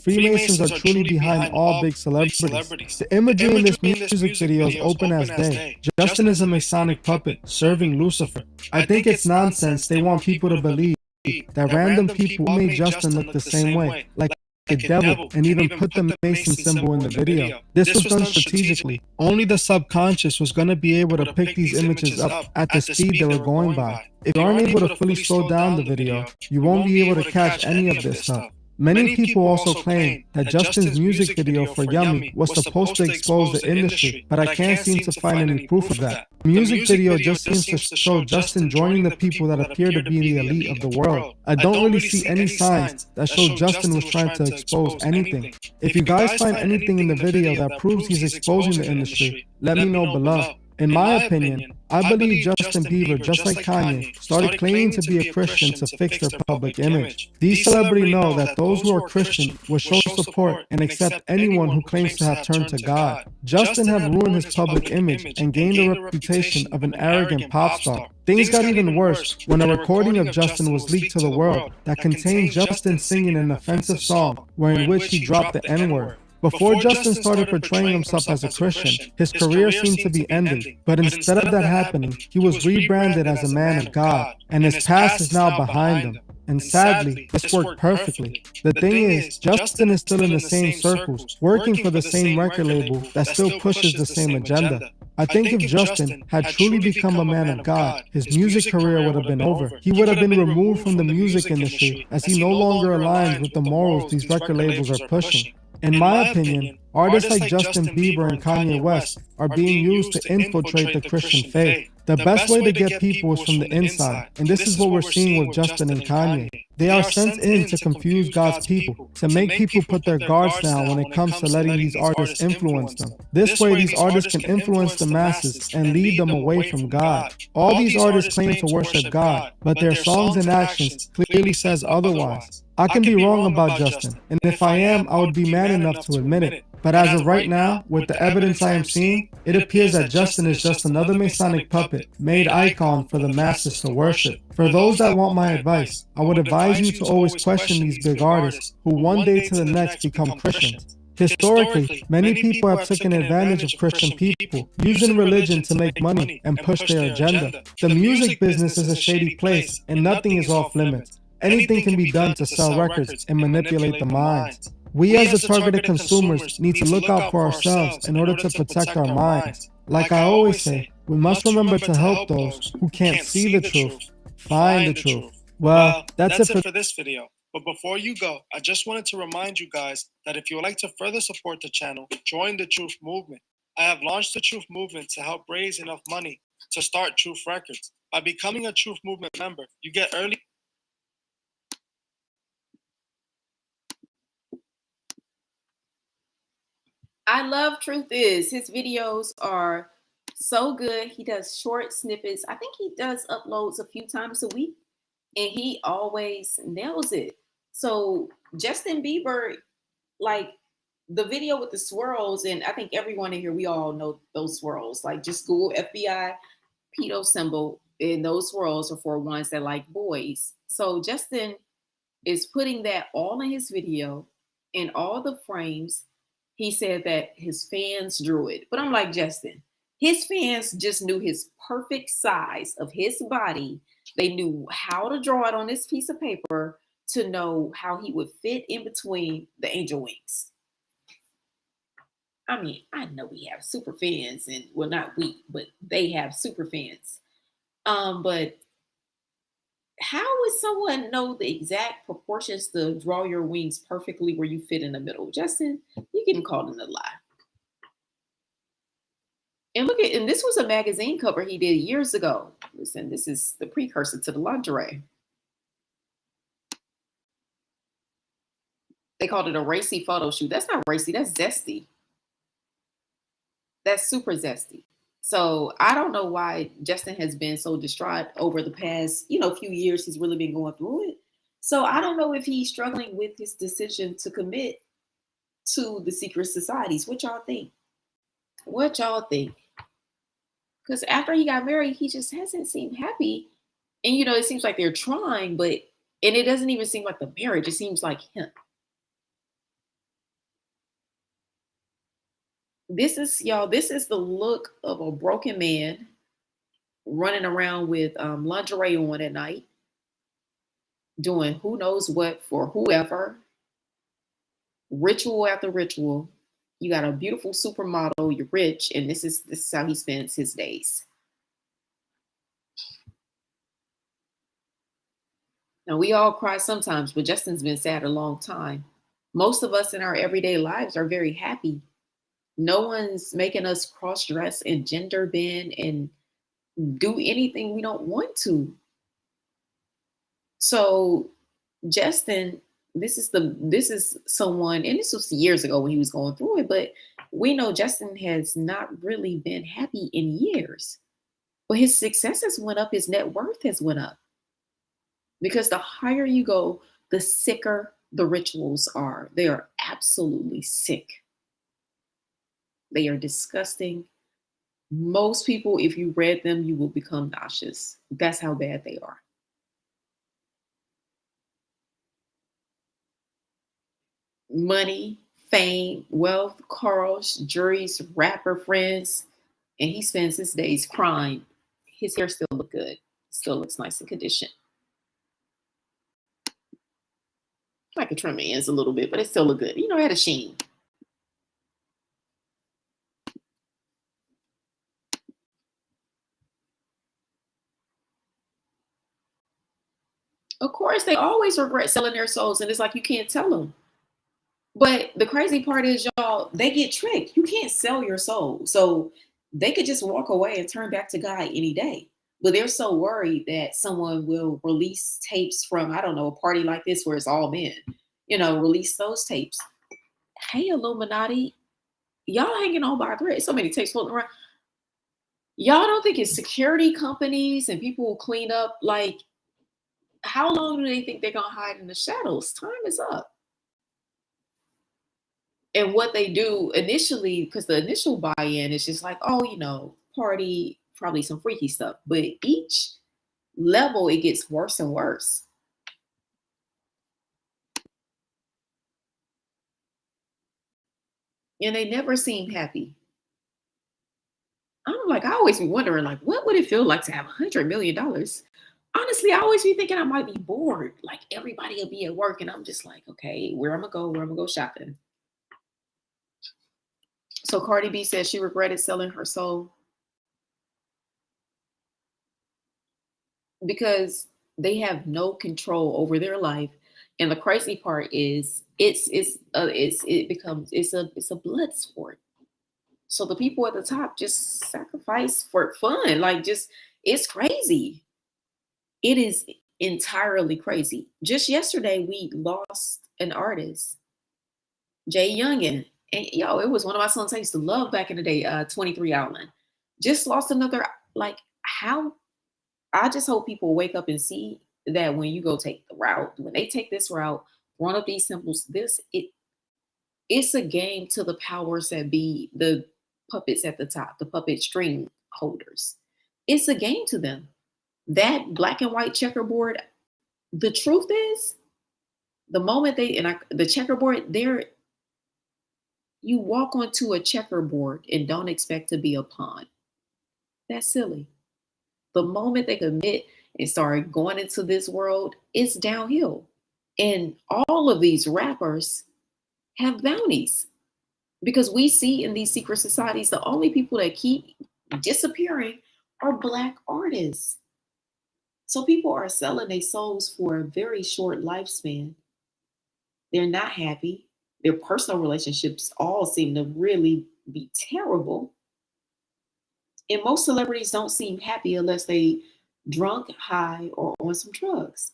Freemasons are truly behind all big celebrities. The imagery in this music video is open as day. Justin is a Masonic puppet serving Lucifer. I think it's nonsense they want people to believe that random people made Justin look the same way, like a devil, and even put the Mason symbol in the video. This was done strategically. Only the subconscious was going to be able to pick these images up at the speed they were going by. If you aren't able to fully slow down the video, you won't be able to catch any of this stuff. Many people also claim that Justin's music video for Yummy was supposed to expose the industry, but I can't seem to find any proof of that. The music video just seems to show Justin joining the people that appear to be the elite of the world. I don't really see any signs that show Justin was trying to expose anything. If you guys find anything in the video that proves he's exposing the industry, let me know below. In my opinion, I believe Justin Bieber, just like Kanye, started claiming to be a Christian to fix their public image. These celebrities know that those who are Christian will show support and accept anyone who claims to have turned to God. Justin had ruined his public image and gained the reputation of an arrogant pop star. Things got even worse when a recording of Justin was leaked to the world that contained Justin singing an offensive song in which he dropped the N-word. Before Justin started portraying himself as a Christian, his career seemed to be ending. But instead of that happening, he was rebranded as a man of God, and his past is now behind him. And sadly, this worked perfectly. The thing is, Justin is still in the same circles, working for the same record label that still pushes the same agenda. I think if Justin had truly become a man of God, his music career would have been over. He would have been removed from the music industry as he no longer aligns with the morals these record labels are pushing. In my opinion, artists like Justin Bieber and Kanye West are being used to infiltrate the Christian faith. The best way to get people is from the inside, and this is what we're seeing with Justin and Kanye. They are sent in to confuse God's people, to make people put their guards down when it comes to letting these artists influence them. This way, these artists can influence the masses and lead them away from God. All these artists claim to worship God, but their songs and actions clearly says otherwise. I can be wrong about Justin, and if I am, I would be man enough to admit it. But as of right now, with the evidence I am seeing, it appears that Justin is just another Masonic puppet, made icon for the masses to worship. For those that want my advice, I would advise you to always question these big artists, who one day to the next become Christians. Historically, many people have taken advantage of Christian people, using religion to make money and push their agenda. The music business is a shady place, and nothing is off limits. Anything can be done to sell records and manipulate the minds. We as the targeted consumers need to look out for ourselves in order to protect our minds. Like I always say, we must remember to help those who can't see the truth find the truth. Well, that's it for this video. But before you go, I just wanted to remind you guys that if you would like to further support the channel, join the Truth Movement. I have launched the Truth Movement to help raise enough money to start Truth Records. By becoming a Truth Movement member, you get early I love Truth Is. His videos are so good. He does short snippets. I think he does uploads a few times a week, and he always nails it. So Justin Bieber, like the video with the swirls, and I think everyone in here, we all know those swirls. Like just Google FBI pedo symbol, and those swirls are for ones that like boys. So Justin is putting that all in his video in all the frames. He said that his fans drew it. But I'm like, Justin, his fans just knew his perfect size of his body. They knew how to draw it on this piece of paper to know how he would fit in between the angel wings. I mean, I know we have super fans, and well, not we, but they have super fans. But how would someone know the exact proportions to draw your wings perfectly where you fit in the middle? Justin, you're getting called in a lie. And look at, and this was a magazine cover he did years ago. Listen, this is the precursor to the lingerie. They called it a racy photo shoot. That's not racy, that's zesty. That's super zesty. So I don't know why Justin has been so distraught over the past, few years. He's really been going through it. So I don't know if he's struggling with his decision to commit to the secret societies. What y'all think? What y'all think? Because after he got married, he just hasn't seemed happy. And, it seems like they're trying, and it doesn't even seem like the marriage. It seems like him. This is the look of a broken man running around with lingerie on at night, doing who knows what for whoever, ritual after ritual. You got a beautiful supermodel, you're rich, and this is how he spends his days. Now, we all cry sometimes, but Justin's been sad a long time. Most of us in our everyday lives are very happy. No one's making us cross-dress and gender bend and do anything we don't want to. So Justin, this is someone, and this was years ago when he was going through it, but we know Justin has not really been happy in years. But his successes went up, his net worth has went up. Because the higher you go, the sicker the rituals are. They are absolutely sick. They are disgusting. Most people, if you read them, you will become nauseous. That's how bad they are. Money, fame, wealth, cars, juries, rapper friends, and he spends his days crying. His hair still look good. Still looks nice in condition. I could trim my ends a little bit, but it still look good. It had a sheen. Of course, they always regret selling their souls, and it's like you can't tell them. But the crazy part is, y'all, they get tricked. You can't sell your soul. So they could just walk away and turn back to God any day. But they're so worried that someone will release tapes from, I don't know, a party like this where it's all men, release those tapes. Hey, Illuminati, y'all hanging on by a thread. So many tapes floating around. Y'all don't think it's security companies and people who clean up? Like, how long do they think they're going to hide in the shadows? Time is up. And what they do initially, because the initial buy-in is just like, party, probably some freaky stuff. But each level, it gets worse and worse. And they never seem happy. I'm like, I always be wondering, like, what would it feel like to have $100 million? Honestly, I always be thinking I might be bored. Like, everybody will be at work, and I'm just like, okay, where I'm gonna go shopping. So Cardi B says she regretted selling her soul because they have no control over their life. And the crazy part is it's a blood sport. So the people at the top just sacrifice for fun. Like, it's crazy. It is entirely crazy. Just yesterday, we lost an artist, Jay Youngin. And yo, it was one of my songs I used to love back in the day, 23 Outland. Just lost another, like, how I just hope people wake up and see that when you go take the route, when they take this route, run up these symbols, it's a game to the powers that be, the puppets at the top, the puppet string holders. It's a game to them. That black and white checkerboard, the truth is, the moment the checkerboard, there, you walk onto a checkerboard and don't expect to be a pawn. That's silly. The moment they commit and start going into this world, it's downhill. And all of these rappers have bounties because we see in these secret societies, the only people that keep disappearing are Black artists. So people are selling their souls for a very short lifespan. They're not happy. Their personal relationships all seem to really be terrible. And most celebrities don't seem happy unless they drunk, high, or on some drugs.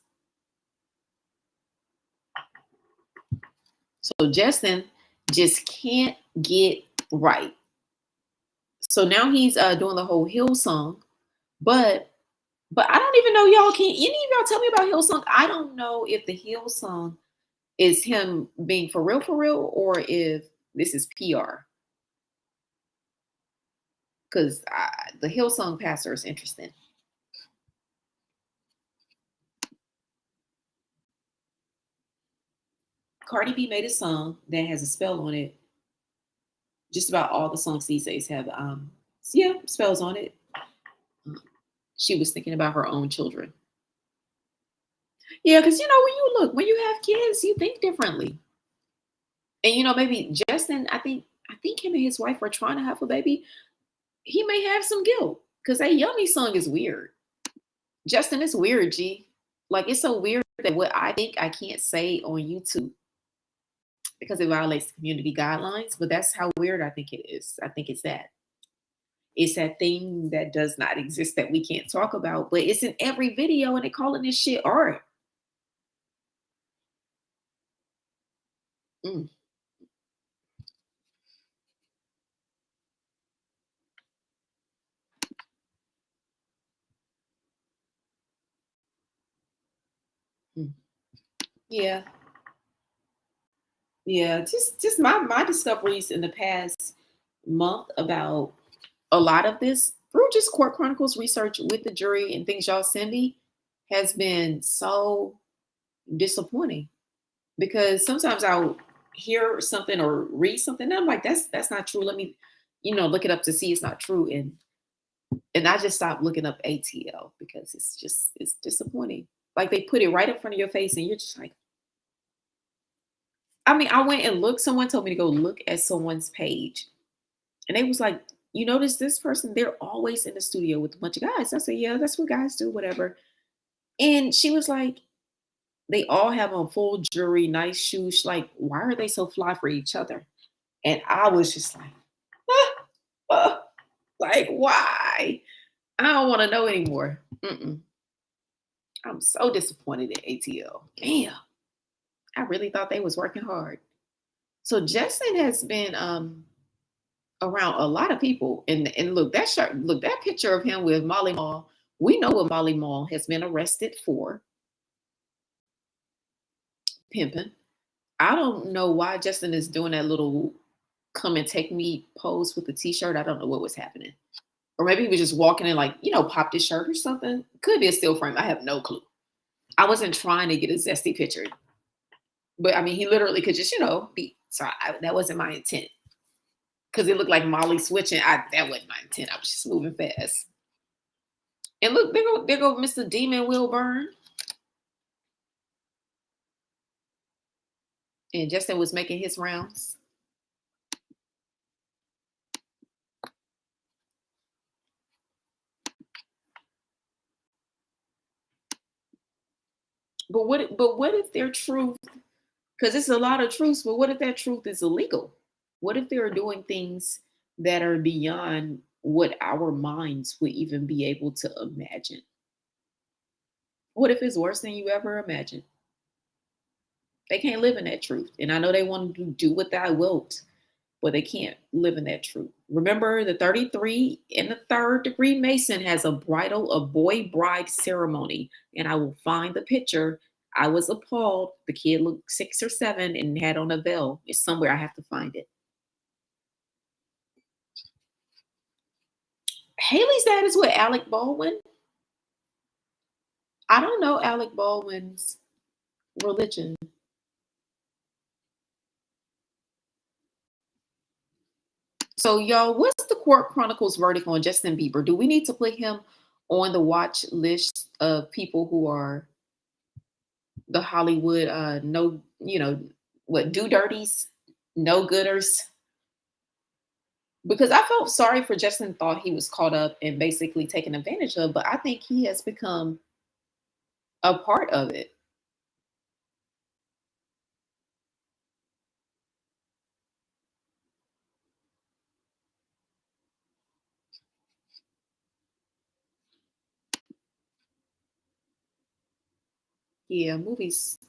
So Justin just can't get right. So now he's doing the whole Hillsong, but I don't even know, y'all. Can any of y'all tell me about Hillsong? I don't know if the Hillsong is him being for real, or if this is PR. Because the Hillsong pastor is interesting. Cardi B made a song that has a spell on it. Just about all the songs these days have, spells on it. She was thinking about her own children. Yeah, because when you have kids, you think differently. And maybe Justin, I think him and his wife are trying to have a baby. He may have some guilt because that Yummy song is weird. Justin, it's weird, G. Like, it's so weird that what I think I can't say on YouTube because it violates the community guidelines, but that's how weird I think it is. I think it's that. It's that thing that does not exist that we can't talk about, but it's in every video and they calling this shit art. Mm. Yeah. Yeah, just my discoveries in the past month about a lot of this through just Court Chronicles research with the jury and things y'all send me has been so disappointing because sometimes I'll hear something or read something and I'm like, that's not true. Let me, look it up to see it's not true. And I just stopped looking up ATL because it's disappointing. Like they put it right in front of your face and you're just like, I went and looked, someone told me to go look at someone's page. And they was like, you notice this person, they're always in the studio with a bunch of guys. I said, yeah, that's what guys do, whatever. And she was like, they all have on full jewelry, nice shoes. Like, why are they so fly for each other? And I was just like, like, why? I don't want to know anymore. I'm so disappointed in ATL. Damn. I really thought they was working hard. So Justin has been around a lot of people. And look, that picture of him with Molly Mall. We know what Molly Mall has been arrested for. Pimping. I don't know why Justin is doing that little come and take me pose with the t-shirt. I don't know what was happening. Or maybe he was just walking in like, popped his shirt or something. Could be a still frame. I have no clue. I wasn't trying to get a zesty picture. But he literally could just, be. So that wasn't my intent. Because it looked like Molly switching. That wasn't my intent. I was just moving fast. And look, there go Mr. Demon Wilburn. And Justin was making his rounds. But what if their truth, because it's a lot of truths, but what if that truth is illegal? What if they're doing things that are beyond what our minds would even be able to imagine? What if it's worse than you ever imagined? They can't live in that truth. And I know they want to do what thou wilt. but they can't live in that truth. Remember, the 33 and the 3rd degree Mason has a boy bride ceremony, and I will find the picture. I was appalled. The kid looked 6 or 7 and had on a veil. It's somewhere. I have to find it. Haley's dad is with Alec Baldwin. I don't know Alec Baldwin's religion. So, y'all, what's the Kourt Chronicles verdict on Justin Bieber? Do we need to put him on the watch list of people who are the Hollywood do-dirties, no-gooders? Because I felt sorry for Justin, thought he was caught up and basically taken advantage of, but I think he has become a part of it. Yeah, movies.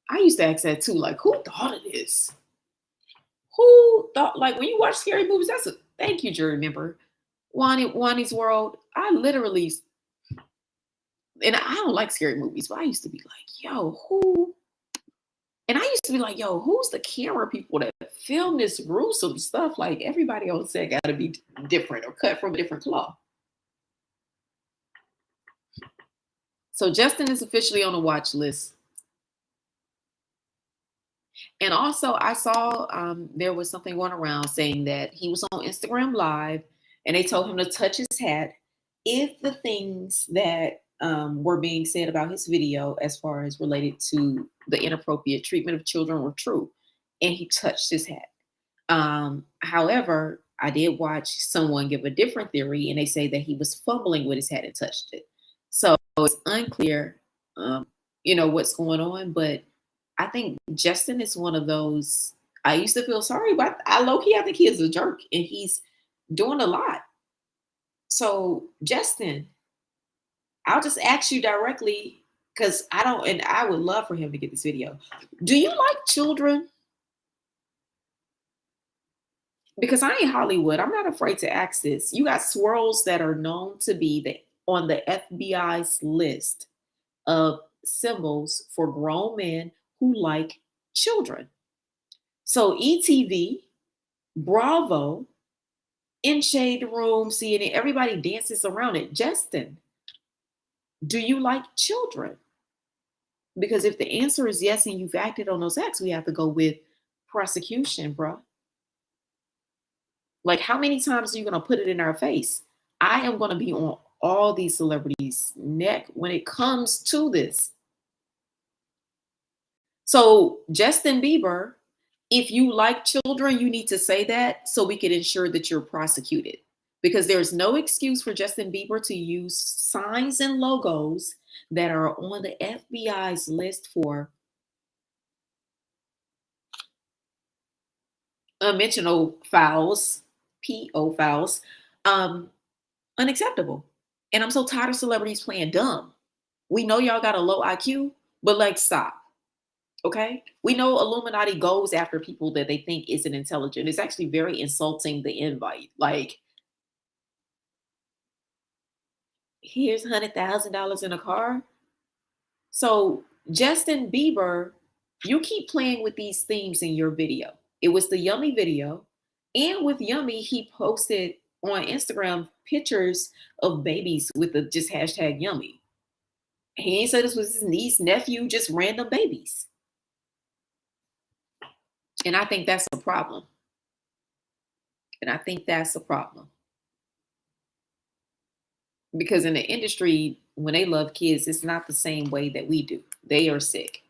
I used to ask that too, like, who thought of this? Who thought, like, when you watch scary movies, thank you, jury member. Wani's World, I literally, and I don't like scary movies, but I used to be like, yo, who? And I used to be like, yo, who's the camera people that film this gruesome stuff? Like, everybody on set got to be different or cut from a different cloth. So Justin is officially on the watch list. And also, I saw there was something going around saying that he was on Instagram Live and they told him to touch his hat if the things that were being said about his video as far as related to the inappropriate treatment of children were true. And he touched his hat. However, I did watch someone give a different theory, and they say that he was fumbling with his hat and touched it. So it's unclear, what's going on. But I think Justin is one of those. I used to feel sorry, but I think he is a jerk, and he's doing a lot. So Justin, I'll just ask you directly, because I would love for him to get this video. Do you like children? Because I ain't Hollywood. I'm not afraid to ask this. You got swirls that are known to be on the FBI's list of symbols for grown men who like children. So ETV, Bravo, In Shade Room, CNN, everybody dances around it. Justin, do you like children? Because if the answer is yes and you've acted on those acts, we have to go with prosecution, bro. Like, how many times are you going to put it in our face? I am going to be on all these celebrities' neck when it comes to this. So, Justin Bieber, if you like children, you need to say that so we can ensure that you're prosecuted. Because there's no excuse for Justin Bieber to use signs and logos that are on the FBI's list for unmentionable files, PO files, unacceptable. And I'm so tired of celebrities playing dumb. We know y'all got a low IQ, but like, stop. Okay? We know Illuminati goes after people that they think isn't intelligent. It's actually very insulting, the invite. Like, here's $100,000 in a car. So Justin Bieber, you keep playing with these themes in your video. It was the Yummy video. And with Yummy, he posted on Instagram pictures of babies with the just hashtag Yummy. He ain't said this was his niece, nephew, just random babies. And I think that's a problem. Because in the industry, when they love kids, it's not the same way that we do. They are sick.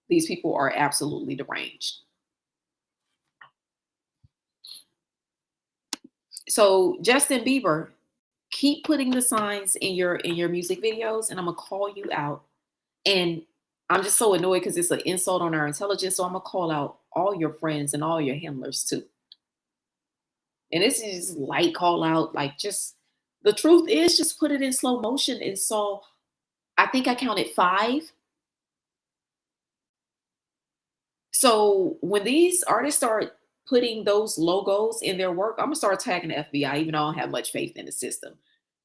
These people are absolutely deranged. So Justin Bieber, keep putting the signs in your music videos, and I'm gonna call you out. And I'm just so annoyed because it's an insult on our intelligence. So I'm gonna call out all your friends and all your handlers too. And this is light call out, like, just the truth is, just put it in slow motion. And so I think I counted 5 So when these artists start putting those logos in their work, I'm gonna start tagging the FBI, even though I don't have much faith in the system.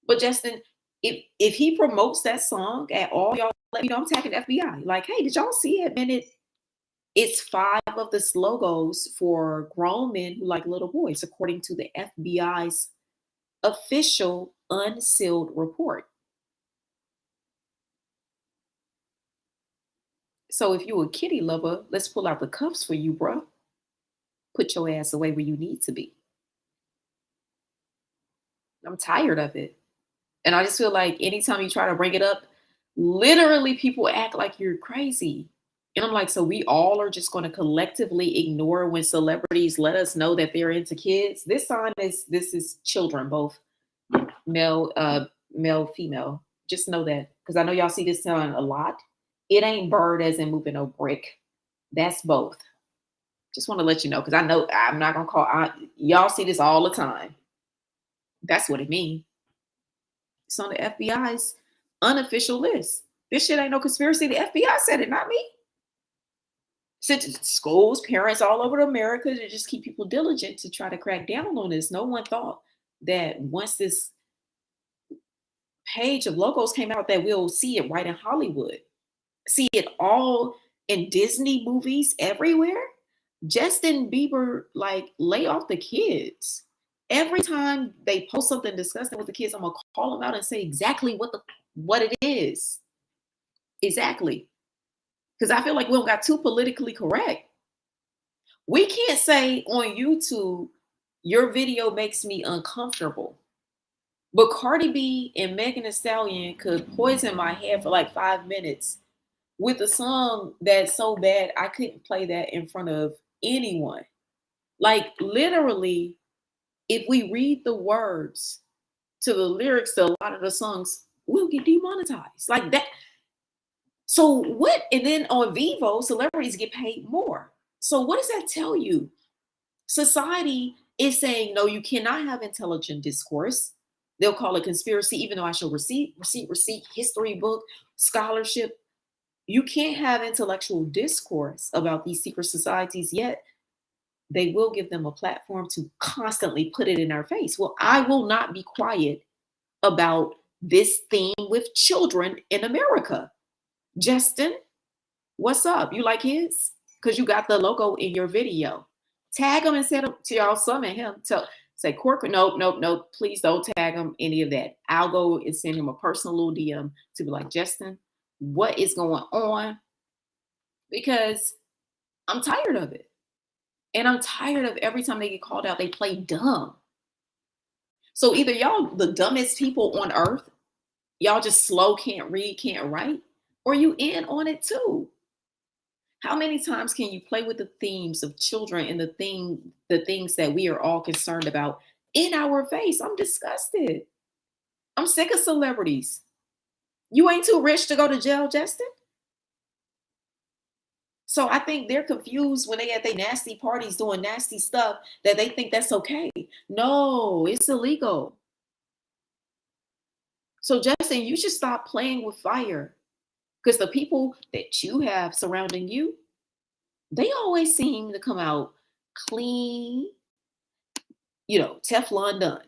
But Justin, if he promotes that song at all, y'all let me know. I'm tagging the FBI. Like, hey, did y'all see it? Man, it's 5 of the logos for grown men who like little boys, according to the FBI's official unsealed report. So if you a kitty lover, let's pull out the cuffs for you, bro. Put your ass away where you need to be. I'm tired of it. And I just feel like anytime you try to bring it up, literally people act like you're crazy. And I'm like, so we all are just going to collectively ignore when celebrities let us know that they're into kids. This is children, both male, female. Just know that, because I know y'all see this sign a lot. It ain't bird as in moving no brick. That's both. Just want to let you know, because I know I'm not going to call. Y'all see this all the time. That's what it means. It's on the FBI's unofficial list. This shit ain't no conspiracy. The FBI said it, not me. Since schools, parents all over America to just keep people diligent to try to crack down on this. No one thought that once this page of logos came out that we'll see it right in Hollywood. See it all in Disney movies everywhere. Justin Bieber, like, lay off the kids. Every time they post something disgusting with the kids, I'm gonna call them out and say exactly what it is. Exactly. Because I feel like we don't got too politically correct. We can't say on YouTube, your video makes me uncomfortable. But Cardi B and Megan Thee Stallion could poison my head for like 5 minutes with a song that's so bad I couldn't play that in front of anyone. Like, literally, if we read the words to the lyrics to a lot of the songs, we'll get demonetized. Like that. So what? And then on Vivo, celebrities get paid more. So what does that tell you? Society is saying, no, you cannot have intelligent discourse. They'll call it conspiracy, even though I show receipt, history book, scholarship. You can't have intellectual discourse about these secret societies, yet they will give them a platform to constantly put it in our face. Well, I will not be quiet about this theme with children in America. Justin, what's up? You like his? Because you got the logo in your video. Tag him and send him to y'all, summon him. Say, Kourt, nope, please don't tag him, any of that. I'll go and send him a personal little DM to be like, Justin, what is going on? Because I'm tired of it. And I'm tired of every time they get called out, they play dumb. So either y'all the dumbest people on earth, y'all just slow, can't read, can't write, or you in on it too. How many times can you play with the themes of children and the things that we are all concerned about in our face? I'm disgusted. I'm sick of celebrities. You ain't too rich to go to jail, Justin. So I think they're confused when they at their nasty parties doing nasty stuff that they think that's okay. No, it's illegal. So Justin, you should stop playing with fire, because the people that you have surrounding you, they always seem to come out clean, Teflon done.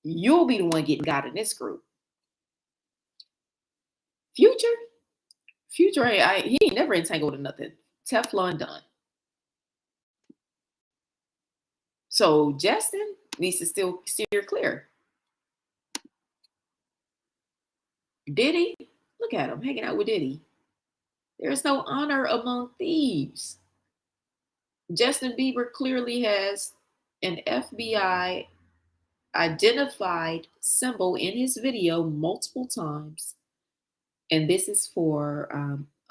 You'll be the one getting got in this group. Future, he ain't never entangled in nothing. Teflon done. So Justin needs to still steer clear. Diddy, look at him hanging out with Diddy. There's no honor among thieves. Justin Bieber clearly has an FBI identified symbol in his video multiple times. And this is for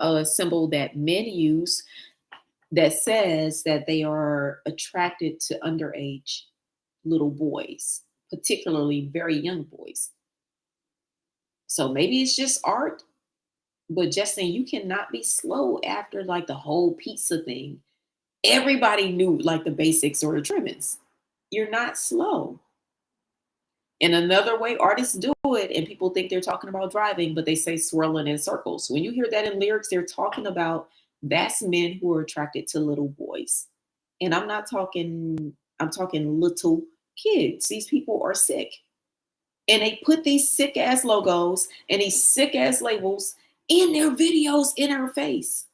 a symbol that men use that says that they are attracted to underage little boys, particularly very young boys. So maybe it's just art, but Justin, you cannot be slow after like the whole pizza thing. Everybody knew like the basics or the trimmings. You're not slow. In another way, artists do it and people think they're talking about driving, but they say swirling in circles. When you hear that in lyrics, they're talking about That's men who are attracted to little boys. And I'm talking little kids. These people are sick. And they put these sick ass logos and these sick ass labels in their videos in our face.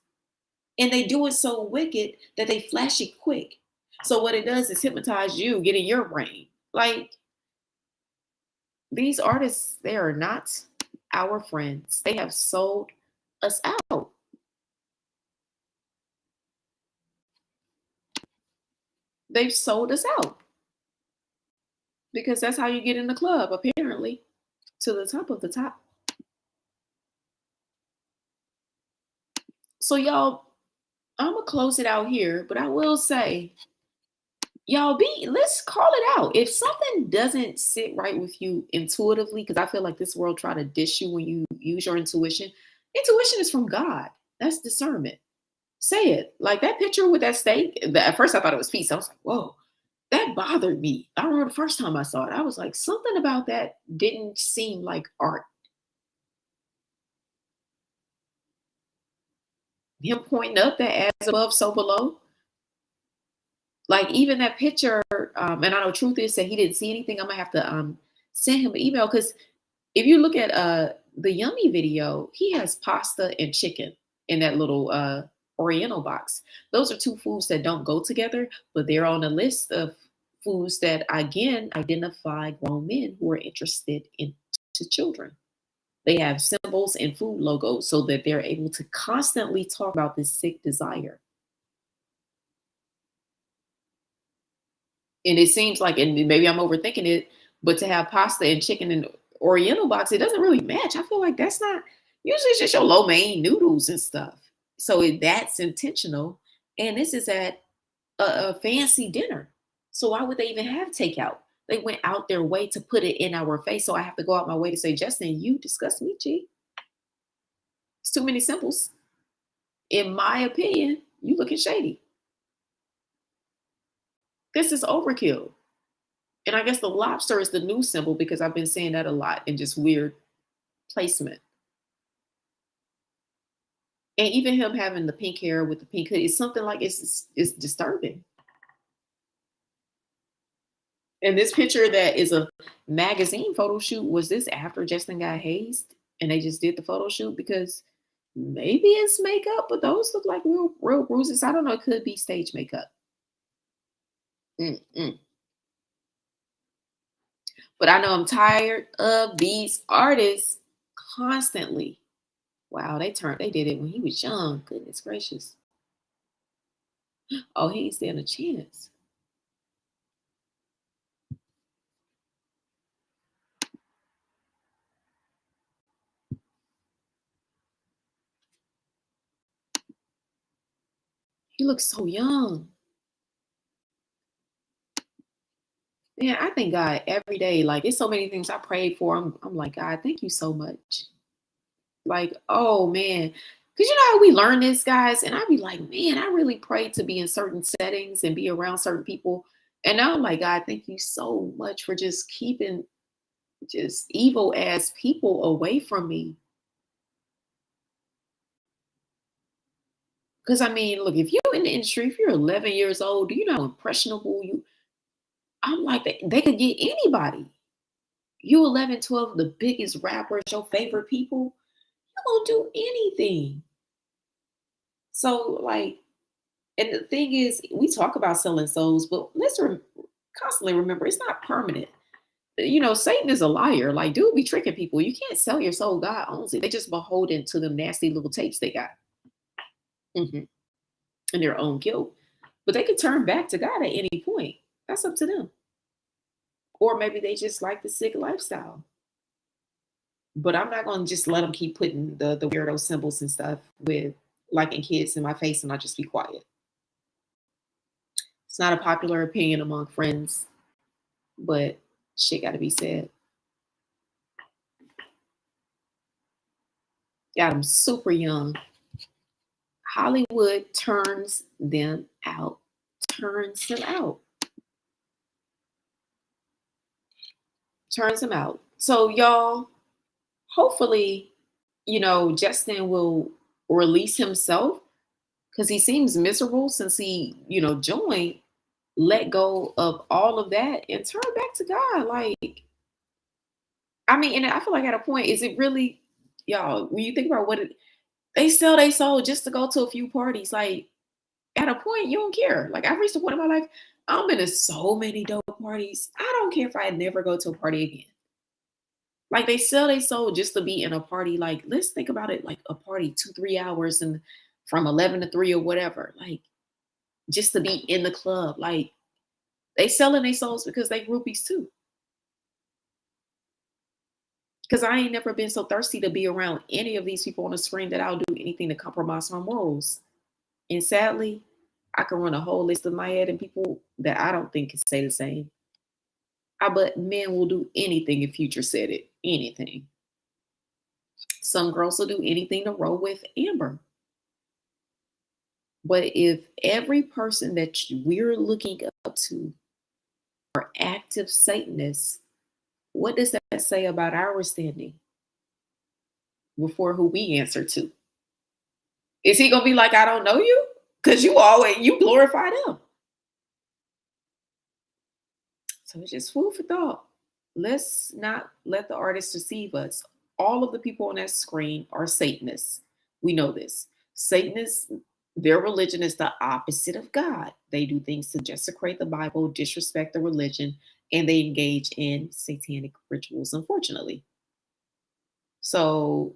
And they do it so wicked that they flash it quick. So what it does is hypnotize you, get in your brain. Like, these artists, they are not our friends. They have sold us out. They've sold us out. Because that's how you get in the club, apparently, to the top of the top. So y'all, I'm going to close it out here, but I will say, y'all let's call it out. If something doesn't sit right with you intuitively, because I feel like this world try to dish you when you use your intuition. Intuition is from God. That's discernment. Say it. Like that picture with that steak. At first I thought it was pizza. I was like, whoa, that bothered me. I remember the first time I saw it. I was like, something about that didn't seem like art. Him pointing up that as above, so below. Like even that picture, and I know truth is that he didn't see anything. I'm gonna have to send him an email, because if you look at the Yummy video, he has pasta and chicken in that little Oriental box. Those are two foods that don't go together, but they're on a list of foods that again identify grown men who are interested into children. They have symbols and food logos so that they're able to constantly talk about this sick desire. And it seems like, and maybe I'm overthinking it, but to have pasta and chicken in Oriental box, it doesn't really match. I feel like that's not, usually it's just your lo mein noodles and stuff. So that's intentional. And this is at a fancy dinner. So why would they even have takeout? They went out their way to put it in our face. So I have to go out my way to say, Justin, you disgust me, G. It's too many symbols. In my opinion, you looking shady. This is overkill. And I guess the lobster is the new symbol, because I've been saying that a lot in just weird placement. And even him having the pink hair with the pink hoodie is something like it's disturbing. And this picture that is a magazine photo shoot, was this after Justin got hazed and they just did the photo shoot? Because maybe it's makeup, but those look like real bruises. I don't know. It could be stage makeup. But I know I'm tired of these artists constantly. Wow, they did it when he was young. Goodness gracious. Oh, he ain't stand a chance. He looks so young. Yeah, I thank God every day. Like, it's so many things I prayed for. I'm like, God, thank you so much. Like, oh man. Because you know how we learn this, guys? And I'd be like, man, I really prayed to be in certain settings and be around certain people. And now I'm like, God, thank you so much for just keeping just evil ass people away from me. Because I mean, look, if you're in the industry, if you're 11 years old, do you know how impressionable I'm like, they could get anybody. You 11, 12, the biggest rappers, your favorite people, you're going to do anything. So, like, and the thing is, we talk about selling souls, but let's constantly remember, it's not permanent. You know, Satan is a liar. Like, dude be tricking people. You can't sell your soul. God owns it. They just beholden to them nasty little tapes they got. And their own guilt. But they could turn back to God at any point. That's up to them. Or maybe they just like the sick lifestyle. But I'm not going to just let them keep putting the weirdo symbols and stuff with liking kids in my face and I'll just be quiet. It's not a popular opinion among friends, but shit got to be said. Got them super young. Hollywood turns them out. Turns them out. Turns them out. So y'all, hopefully, you know, Justin will release himself. because he seems miserable since he, joined, let go of all of that and turn back to God. Like, I mean, and I feel like at a point, is it really, y'all, when you think about they sell their soul just to go to a few parties. Like, at a point, you don't care. Like, I've reached a point in my life, I've been to so many dope parties. I don't care if I never go to a party again. Like, they sell their soul just to be in a party. Like, let's think about it like a party 2-3 hours and from 11 to 3 or whatever. Like, just to be in the club. Like, they selling their souls because they groupies too. Because I ain't never been so thirsty to be around any of these people on the screen that I'll do anything to compromise my morals. And sadly, I can run a whole list in my head and people that I don't think can say the same. But men will do anything if Future said it. Anything. Some girls will do anything to roll with Amber. But if every person that we're looking up to are active Satanists, what does that say about our standing before who we answer to? Is he gonna be like, I don't know you? Because you glorify them. So it's just food for thought. Let's not let the artists deceive us. All of the people on that screen are Satanists. We know this. Satanists, their religion is the opposite of God. They do things to desecrate the Bible, disrespect the religion, and they engage in satanic rituals, unfortunately. So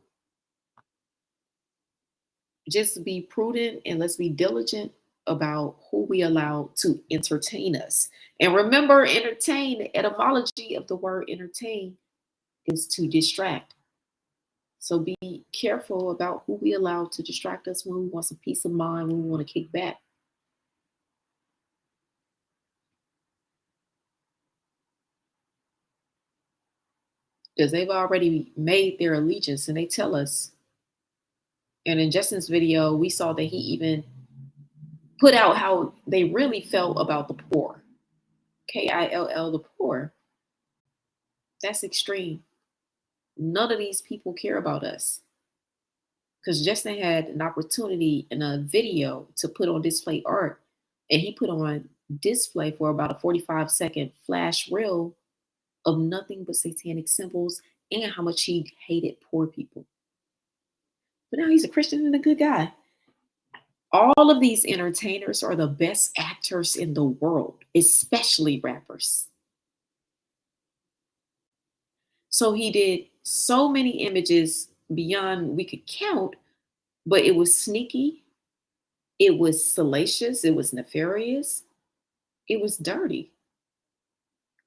just be prudent and let's be diligent about who we allow to entertain us. And remember, entertain, the etymology of the word entertain is to distract. So be careful about who we allow to distract us when we want some peace of mind, when we want to kick back. Because they've already made their allegiance and they tell us. And in Justin's video, we saw that he even put out how they really felt about the poor. K-I-L-L, the poor. That's extreme. None of these people care about us. Because Justin had an opportunity in a video to put on display art. And he put on display for about a 45-second flash reel of nothing but satanic symbols and how much he hated poor people. But now he's a Christian and a good guy. All of these entertainers are the best actors in the world, especially rappers. So he did so many images beyond we could count, but it was sneaky, it was salacious, it was nefarious, it was dirty.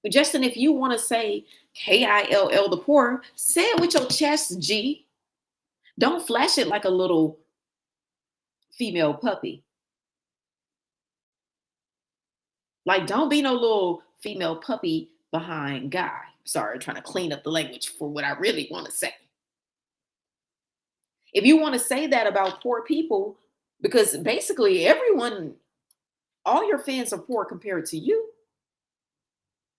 But Justin, if you want to say K-I-L-L the poor, say it with your chest, G. Don't flash it like a little female puppy. Like, don't be no little female puppy behind guy. Sorry, trying to clean up the language for what I really want to say. If you want to say that about poor people, because basically everyone, all your fans are poor compared to you.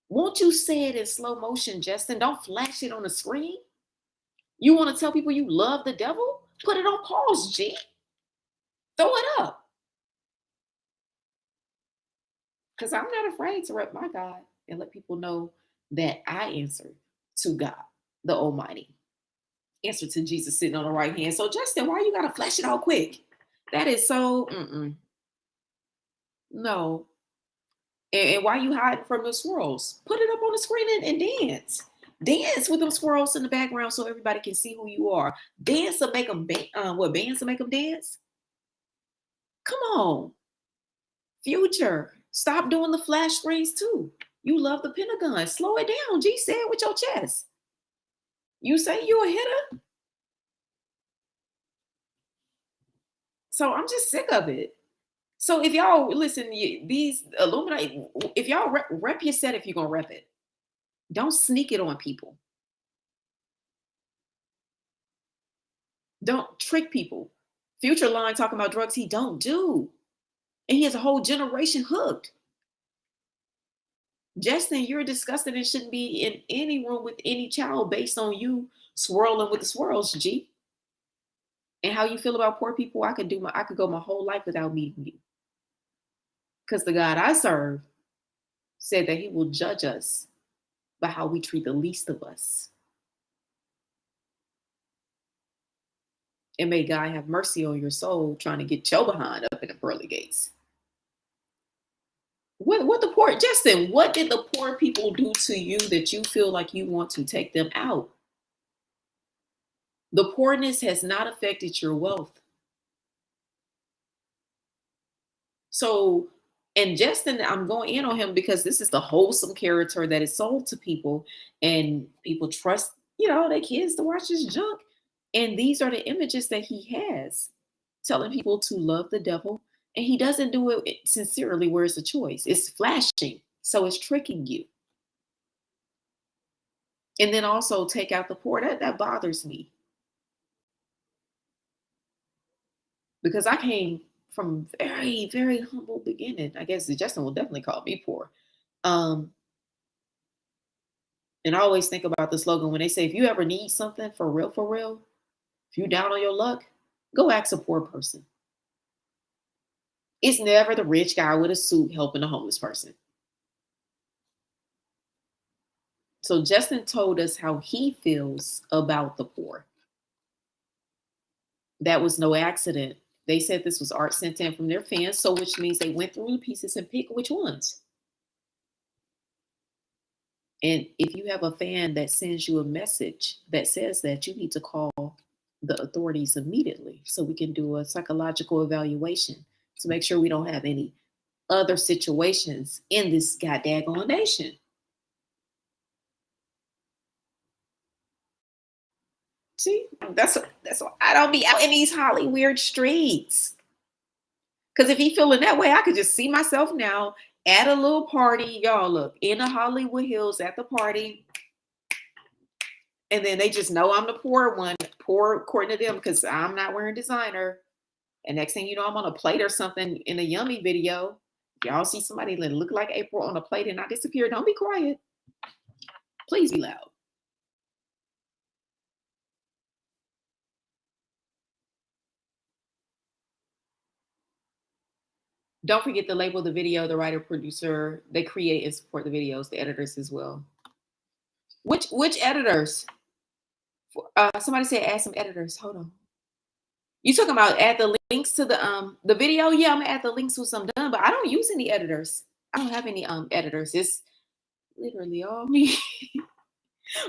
Won't you say it in slow motion, Justin? Don't flash it on the screen. You want to tell people you love the devil? Put it on pause, G. Throw it up. Because I'm not afraid to rep my God and let people know that I answer to God, the Almighty. Answer to Jesus sitting on the right hand. So Justin, why you got to flash it all quick? That is so, no. And why you hiding from the squirrels? Put it up on the screen and dance. Dance with them squirrels in the background so everybody can see who you are. Dance to make them, bands to make them dance? Come on. Future, stop doing the flash screens too. You love the Pentagon. Slow it down, G. Say it with your chest. You say you a hitter? So I'm just sick of it. So if y'all listen, these Illuminati, if y'all rep your set, if you're gonna rep it, don't sneak it on people. Don't trick people. Future line talking about drugs he don't do, and he has a whole generation hooked. Justin, you're disgusting and shouldn't be in any room with any child based on you swirling with the swirls, G. And how you feel about poor people, I could go my whole life without meeting you. Because the God I serve said that he will judge us by how we treat the least of us. And may God have mercy on your soul trying to get your behind up in the pearly gates. What the poor, Justin, what did the poor people do to you that you feel like you want to take them out? The poorness has not affected your wealth. So, and Justin, I'm going in on him because this is the wholesome character that is sold to people, and people trust, their kids to watch his junk. And these are the images that he has, telling people to love the devil. And he doesn't do it sincerely where it's a choice. It's flashing. So it's tricking you. And then also take out the poor. That bothers me. Because I came from very, very humble beginning. I guess Justin will definitely call me poor. And I always think about the slogan when they say, if you ever need something for real, if you down on your luck, go ask a poor person. It's never the rich guy with a suit helping a homeless person. So Justin told us how he feels about the poor. That was no accident. They said this was art sent in from their fans, so which means they went through the pieces and picked which ones. And if you have a fan that sends you a message that says that, you need to call the authorities immediately so we can do a psychological evaluation to make sure we don't have any other situations in this goddamn nation. See, that's why I don't be out in these Holly weird streets. Because if he feeling that way, I could just see myself now at a little party. Y'all look in the Hollywood Hills at the party. And then they just know I'm the poor one, poor according to them, because I'm not wearing designer. And next thing you know, I'm on a plate or something in a yummy video. Y'all see somebody that look like April on a plate and I disappear. Don't be quiet. Please be loud. Don't forget to label the video, the writer, producer. They create and support the videos, the editors as well. Which editors? Somebody said add some editors. Hold on. You talking about add the links to the video? Yeah, I'm gonna add the links once I'm done, but I don't use any editors. I don't have any editors. It's literally all me.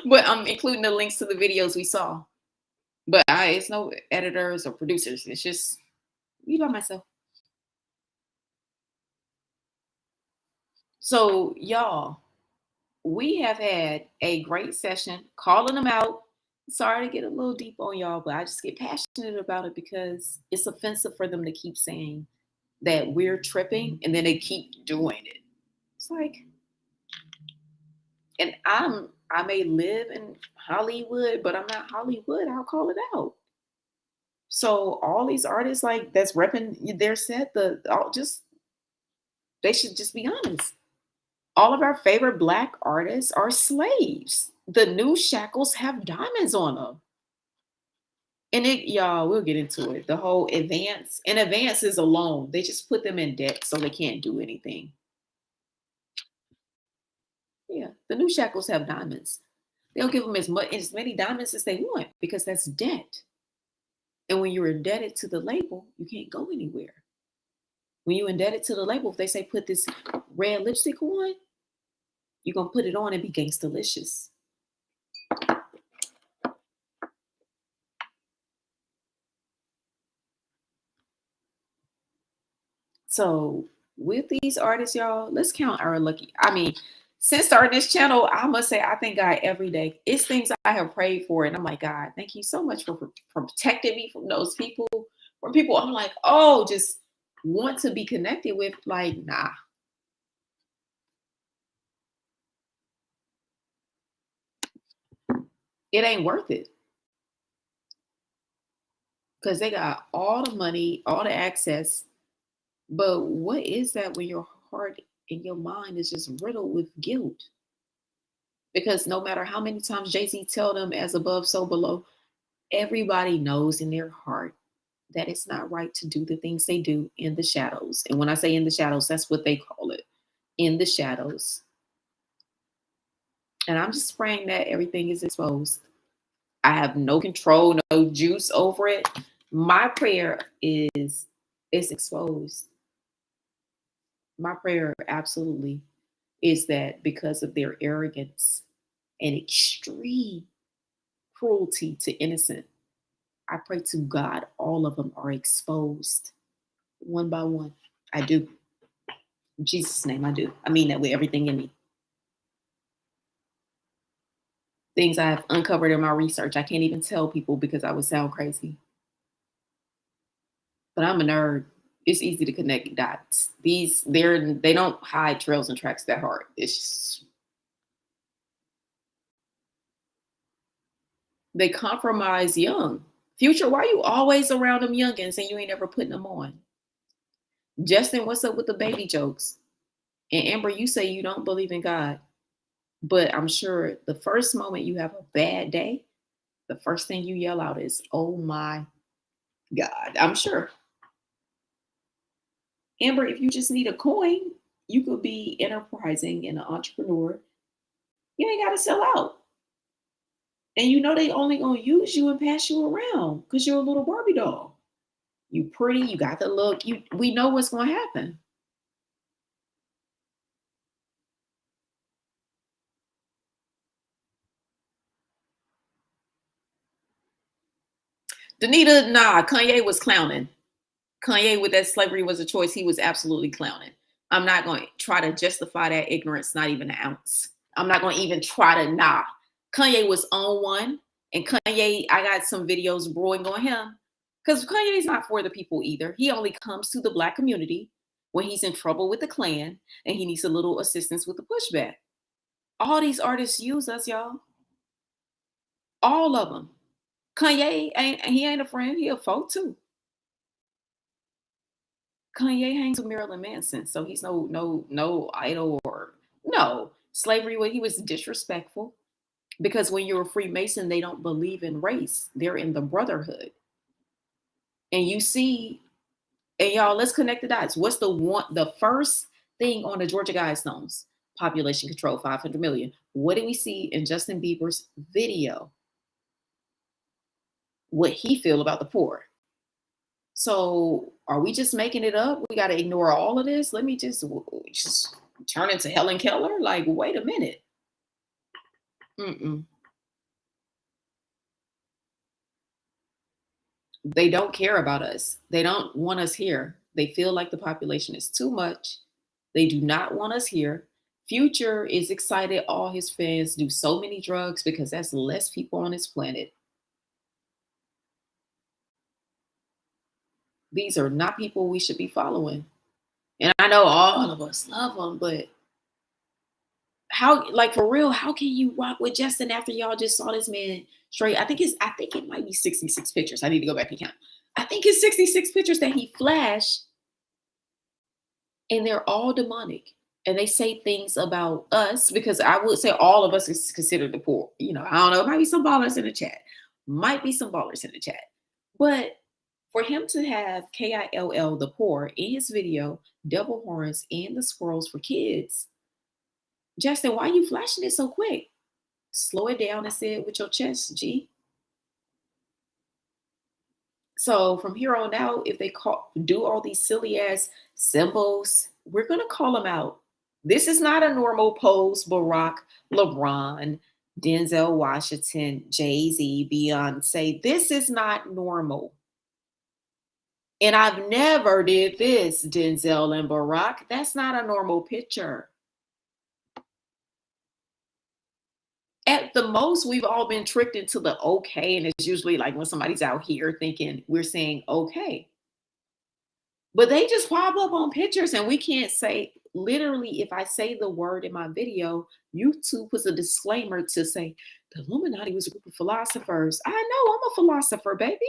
But I'm including the links to the videos we saw. But it's no editors or producers. It's just me by myself. So y'all, we have had a great session calling them out. Sorry to get a little deep on y'all, but I just get passionate about it because it's offensive for them to keep saying that we're tripping and then they keep doing it. It's like, and I may live in Hollywood, but I'm not Hollywood. I'll call it out. So all these artists like that's repping their set, they should just be honest. All of our favorite Black artists are slaves. The new shackles have diamonds on them. And y'all, we'll get into it. The whole advance is a loan. They just put them in debt so they can't do anything. Yeah, the new shackles have diamonds. They'll give them as many diamonds as they want because that's debt. And when you're indebted to the label, you can't go anywhere. When you're indebted to the label, if they say put this red lipstick on, you're going to put it on and be gangstalicious. So with these artists, y'all, let's count our lucky. I mean, since starting this channel, I must say I thank God every day. It's things I have prayed for. And I'm like, God, thank you so much for protecting me from those people. From people I'm like, oh, just want to be connected with. Like, nah. It ain't worth it. Because they got all the money, all the access. But what is that when your heart and your mind is just riddled with guilt? Because no matter how many times Jay-Z tell them as above, so below, everybody knows in their heart that it's not right to do the things they do in the shadows. And when I say in the shadows, that's what they call it, in the shadows. And I'm just praying that everything is exposed. I have no control, no juice over it. My prayer is it's exposed. My prayer absolutely is that because of their arrogance and extreme cruelty to innocent, I pray to God all of them are exposed one by one. I do. In Jesus' name, I do. I mean that with everything in me. Things I have uncovered in my research, I can't even tell people because I would sound crazy. But I'm a nerd. It's easy to connect dots. They don't hide trails and tracks that hard. It's just, they compromise young. Future, why are you always around them youngins and you ain't ever putting them on? Justin, what's up with the baby jokes? And Amber, you say you don't believe in God. But I'm sure the first moment you have a bad day, the first thing you yell out is, oh my God. I'm sure. Amber, if you just need a coin, you could be enterprising and an entrepreneur. You ain't got to sell out. And you know they only going to use you and pass you around because you're a little Barbie doll. You pretty, you got the look. We know what's going to happen. Danita, nah, Kanye was clowning. Kanye with that slavery was a choice. He was absolutely clowning. I'm not going to try to justify that ignorance, not even an ounce. I'm not going to even try to, Kanye was on one. And Kanye, I got some videos brewing on him. Because Kanye's not for the people either. He only comes to the Black community when he's in trouble with the Klan and he needs a little assistance with the pushback. All these artists use us, y'all. All of them. Kanye, ain't a friend. He a foe too. Kanye hangs with Marilyn Manson, so he's no idol or no slavery. He was disrespectful because when you're a Freemason, they don't believe in race; they're in the brotherhood. And you see, and y'all, let's connect the dots. What's the first thing on the Georgia Guidestones? Population control, 500 million. What do we see in Justin Bieber's video? What he feel about the poor? So are we just making it up? We got to ignore all of this. Let me just turn into Helen Keller. Like, wait a minute. They don't care about us. They don't want us here. They feel like the population is too much. They do not want us here. Future is excited. All his fans do so many drugs because that's less people on this planet. These are not people we should be following. And I know all of us love them, but how, like for real, how can you rock with Justin after y'all just saw this man straight? I think it might be 66 pictures. I need to go back and count. I think it's 66 pictures that he flashed, and they're all demonic. And they say things about us, because I would say all of us is considered the poor. You know, I don't know. It might be some ballers in the chat. But for him to have KILL, the poor, in his video, devil horns and the squirrels for kids, Justin, why are you flashing it so quick? Slow it down and say it with your chest, G. So from here on out, if they do all these silly ass symbols, we're going to call them out. This is not a normal pose. Barack, LeBron, Denzel Washington, Jay-Z, Beyonce. This is not normal. And I've never did this, Denzel and Barack. That's not a normal picture. At the most, we've all been tricked into the okay. And it's usually like when somebody's out here thinking we're saying okay. But they just pop up on pictures and we can't say, literally, if I say the word in my video, YouTube puts a disclaimer to say, the Illuminati was a group of philosophers. I know, I'm a philosopher, baby.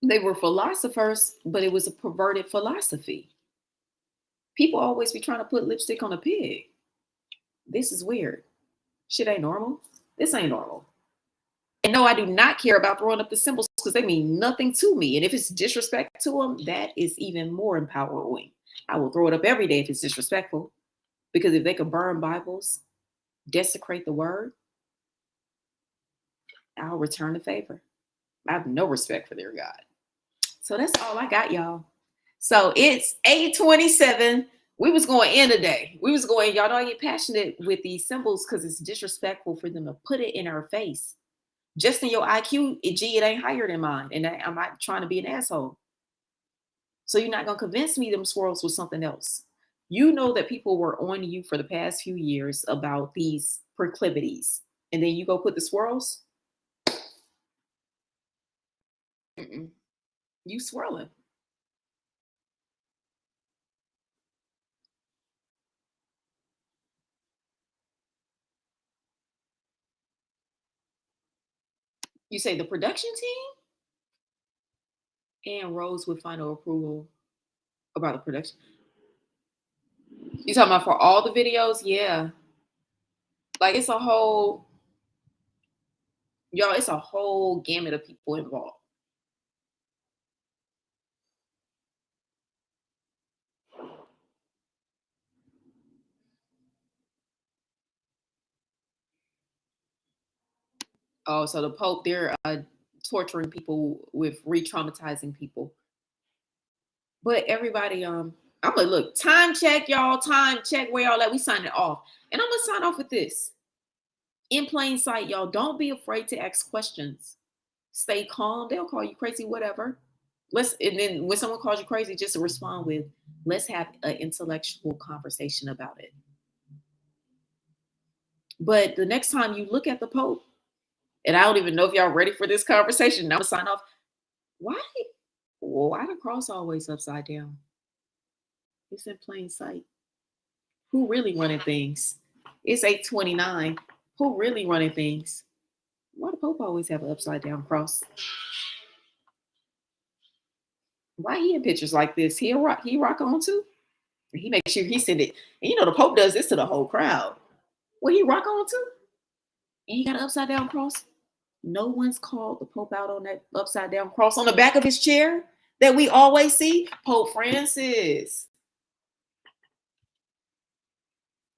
They were philosophers, but it was a perverted philosophy. People always be trying to put lipstick on a pig. This is weird. Shit ain't normal. This ain't normal. And no, I do not care about throwing up the symbols because they mean nothing to me. And if it's disrespect to them, that is even more empowering. I will throw it up every day if it's disrespectful. Because if they could burn Bibles, desecrate the word, I'll return the favor. I have no respect for their God. So that's all I got, y'all. So it's 8:27. We was going in today. We was going, y'all know I get passionate with these symbols because it's disrespectful for them to put it in our face. Just in your IQ, it ain't higher than mine. And I'm not trying to be an asshole. So you're not going to convince me them swirls was something else. You know that people were on you for the past few years about these proclivities. And then you go put the swirls. You swirling. You say the production team and Rose with final approval about the production. You talking about for all the videos? Yeah. Like it's a whole, y'all, it's a whole gamut of people involved. Oh, so the Pope, they're torturing people with re-traumatizing people. But everybody, I'm like, look, time check, y'all, time check, where y'all at? We signing it off. And I'm gonna sign off with this. In plain sight, y'all, don't be afraid to ask questions. Stay calm. They'll call you crazy, whatever. And then when someone calls you crazy, just to respond with, let's have an intellectual conversation about it. But the next time you look at the Pope, and I don't even know if y'all ready for this conversation. Now I'm gonna sign off. Why the cross always upside down? It's in plain sight. Who really running things? It's 8:29. Who really running things? Why the Pope always have an upside down cross? Why he in pictures like this? He rock on too? He makes sure he send it. And you know the Pope does this to the whole crowd. Will he rock on too? And he got an upside down cross? No one's called the Pope out on that upside down cross on the back of his chair that we always see. Pope Francis.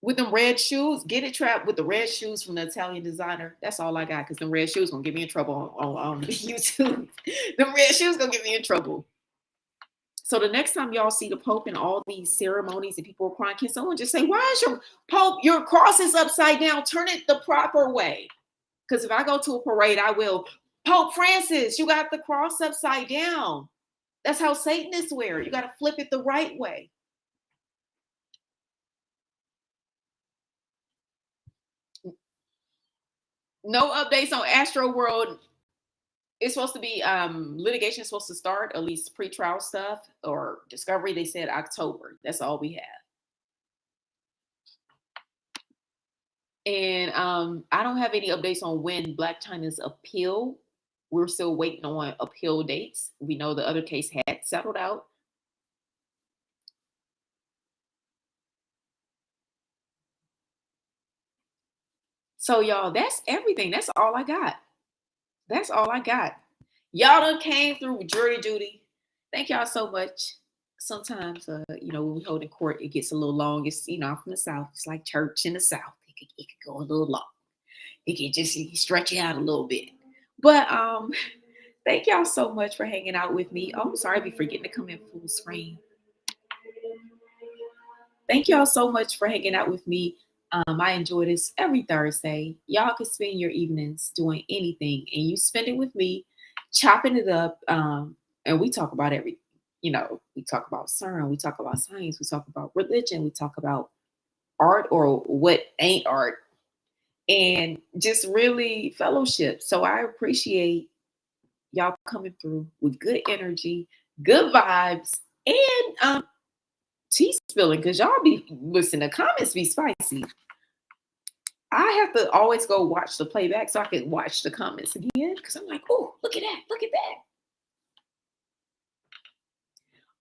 With them red shoes, get it trapped with the red shoes from the Italian designer. That's all I got because them red shoes gonna get me in trouble on YouTube. Them red shoes gonna get me in trouble. So the next time y'all see the Pope in all these ceremonies and people are crying, can someone just say, why is your Pope, your cross is upside down? Turn it the proper way. Because if I go to a parade, I will, Pope Francis, you got the cross upside down. That's how Satanists wear it. You got to flip it the right way. No updates on Astro World. It's supposed to be litigation is supposed to start, at least pre-trial stuff or discovery. They said October. That's all we have. And I don't have any updates on when Black China's appeal. We're still waiting on appeal dates. We know the other case had settled out. So y'all, that's everything. That's all I got. That's all I got. Y'all done came through with jury duty. Thank y'all so much. Sometimes, when we hold in court, it gets a little long. It's, I'm from the South. It's like church in the South. It could go a little long. It can stretch you out a little bit. But thank y'all so much for hanging out with me. Oh, I'm sorry, I be forgetting to come in full screen. Thank y'all so much for hanging out with me. I enjoy this every Thursday. Y'all can spend your evenings doing anything, and you spend it with me, chopping it up. And we talk about everything. We talk about CERN, we talk about science, we talk about religion, we talk about art or what ain't art, and just really fellowship. So I appreciate y'all coming through with good energy, good vibes, and tea spilling, because y'all the comments be spicy. I have to always go watch the playback so I can watch the comments again, because I'm like, oh, look at that, look at that.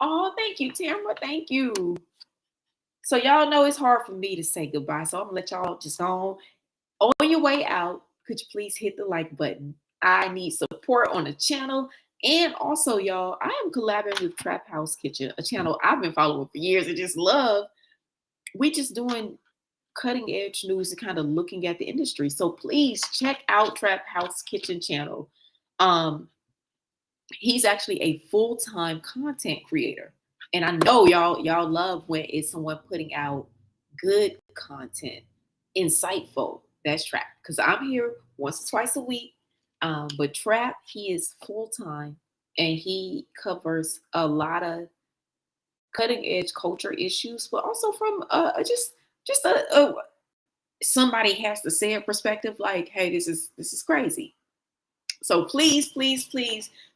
Oh, thank you, Tamara, thank you. So y'all know it's hard for me to say goodbye, so I'm gonna let y'all just on your way out. Could you please hit the like button? I need support on the channel. And also, y'all, I am collabing with Trap House Kitchen, a channel I've been following for years and just love. We just doing cutting edge news and kind of looking at the industry. So please check out Trap House Kitchen channel. He's actually a full-time content creator. And I know y'all love when it's someone putting out good content, insightful. That's Trap. Because I'm here once or twice a week. But Trap, he is full-time and he covers a lot of cutting edge culture issues, but also from just a somebody has to say a perspective like, hey, this is crazy. So please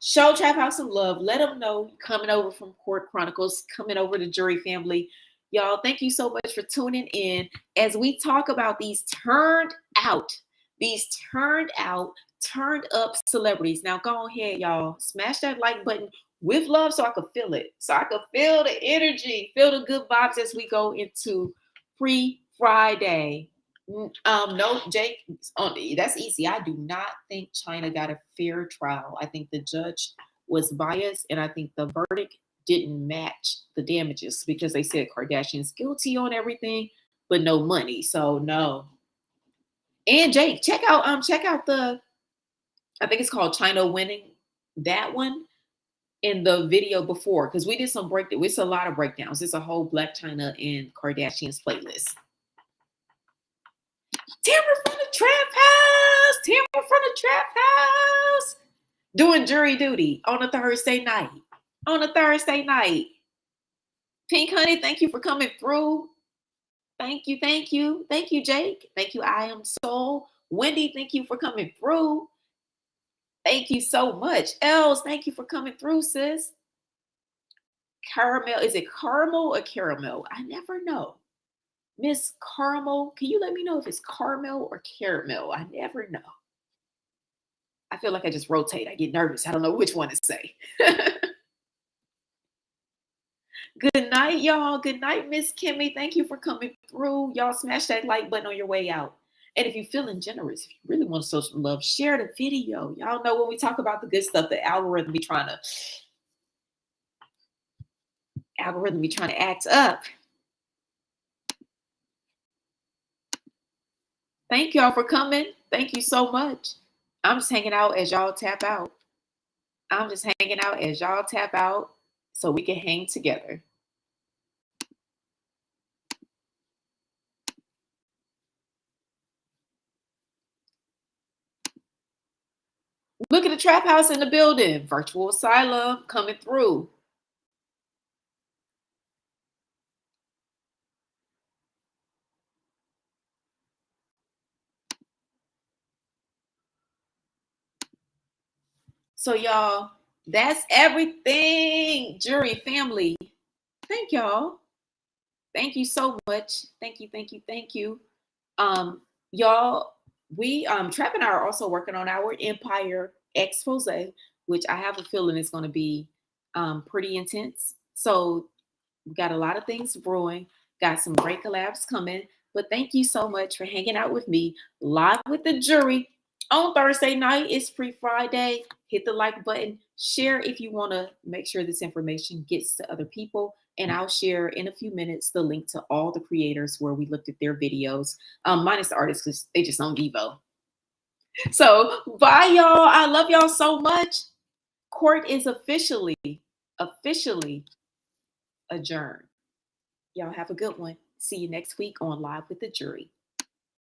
show Trap House some love. Let them know you're coming over from Kourt Chronicles, coming over to Jury Family. Y'all, thank you so much for tuning in as we talk about these turned up celebrities. Now go ahead, y'all. Smash that like button with love so I could feel it. So I could feel the energy, feel the good vibes as we go into pre-Friday. No, Jake, that's easy. I do not think China got a fair trial. I think the judge was biased, and I think the verdict didn't match the damages because they said Kardashian's guilty on everything, but no money. So no. And Jake, check out the, I think it's called China Winning, that one in the video before, because we did some it's a lot of breakdowns. It's a whole Black China and Kardashians playlist. Tamara from the Trap House, doing jury duty on a Thursday night. Pink Honey, thank you for coming through. Thank you, Jake. Thank you, I Am Soul. Wendy, thank you for coming through. Thank you so much. Els, thank you for coming through, sis. Caramel, is it caramel or caramel? I never know. Miss Caramel, can you let me know if it's caramel or caramel? I never know. I feel like I just rotate. I get nervous. I don't know which one to say. Good night, y'all. Good night, Miss Kimmy. Thank you for coming through. Y'all smash that like button on your way out. And if you're feeling generous, if you really want to show some love, share the video. Y'all know when we talk about the good stuff, the algorithm be trying to act up. Thank y'all for coming. Thank you so much. I'm just hanging out as y'all tap out. So we can hang together. Look at the Trap House in the building. Virtual Asylum coming through. So y'all, that's everything, Jury Family. Thank y'all. Thank you so much. Thank you. Y'all, we Trap and I are also working on our Empire expose, which I have a feeling is going to be pretty intense. So we got a lot of things brewing, got some great collabs coming. But thank you so much for hanging out with me live with the jury on Thursday night. It's pre-Friday. Hit the like button. Share if you want to make sure this information gets to other people. And I'll share in a few minutes the link to all the creators where we looked at their videos, minus the artists because they just on Vivo. So bye, y'all. I love y'all so much. Court is officially adjourned. Y'all have a good one. See you next week on Live with the Jury.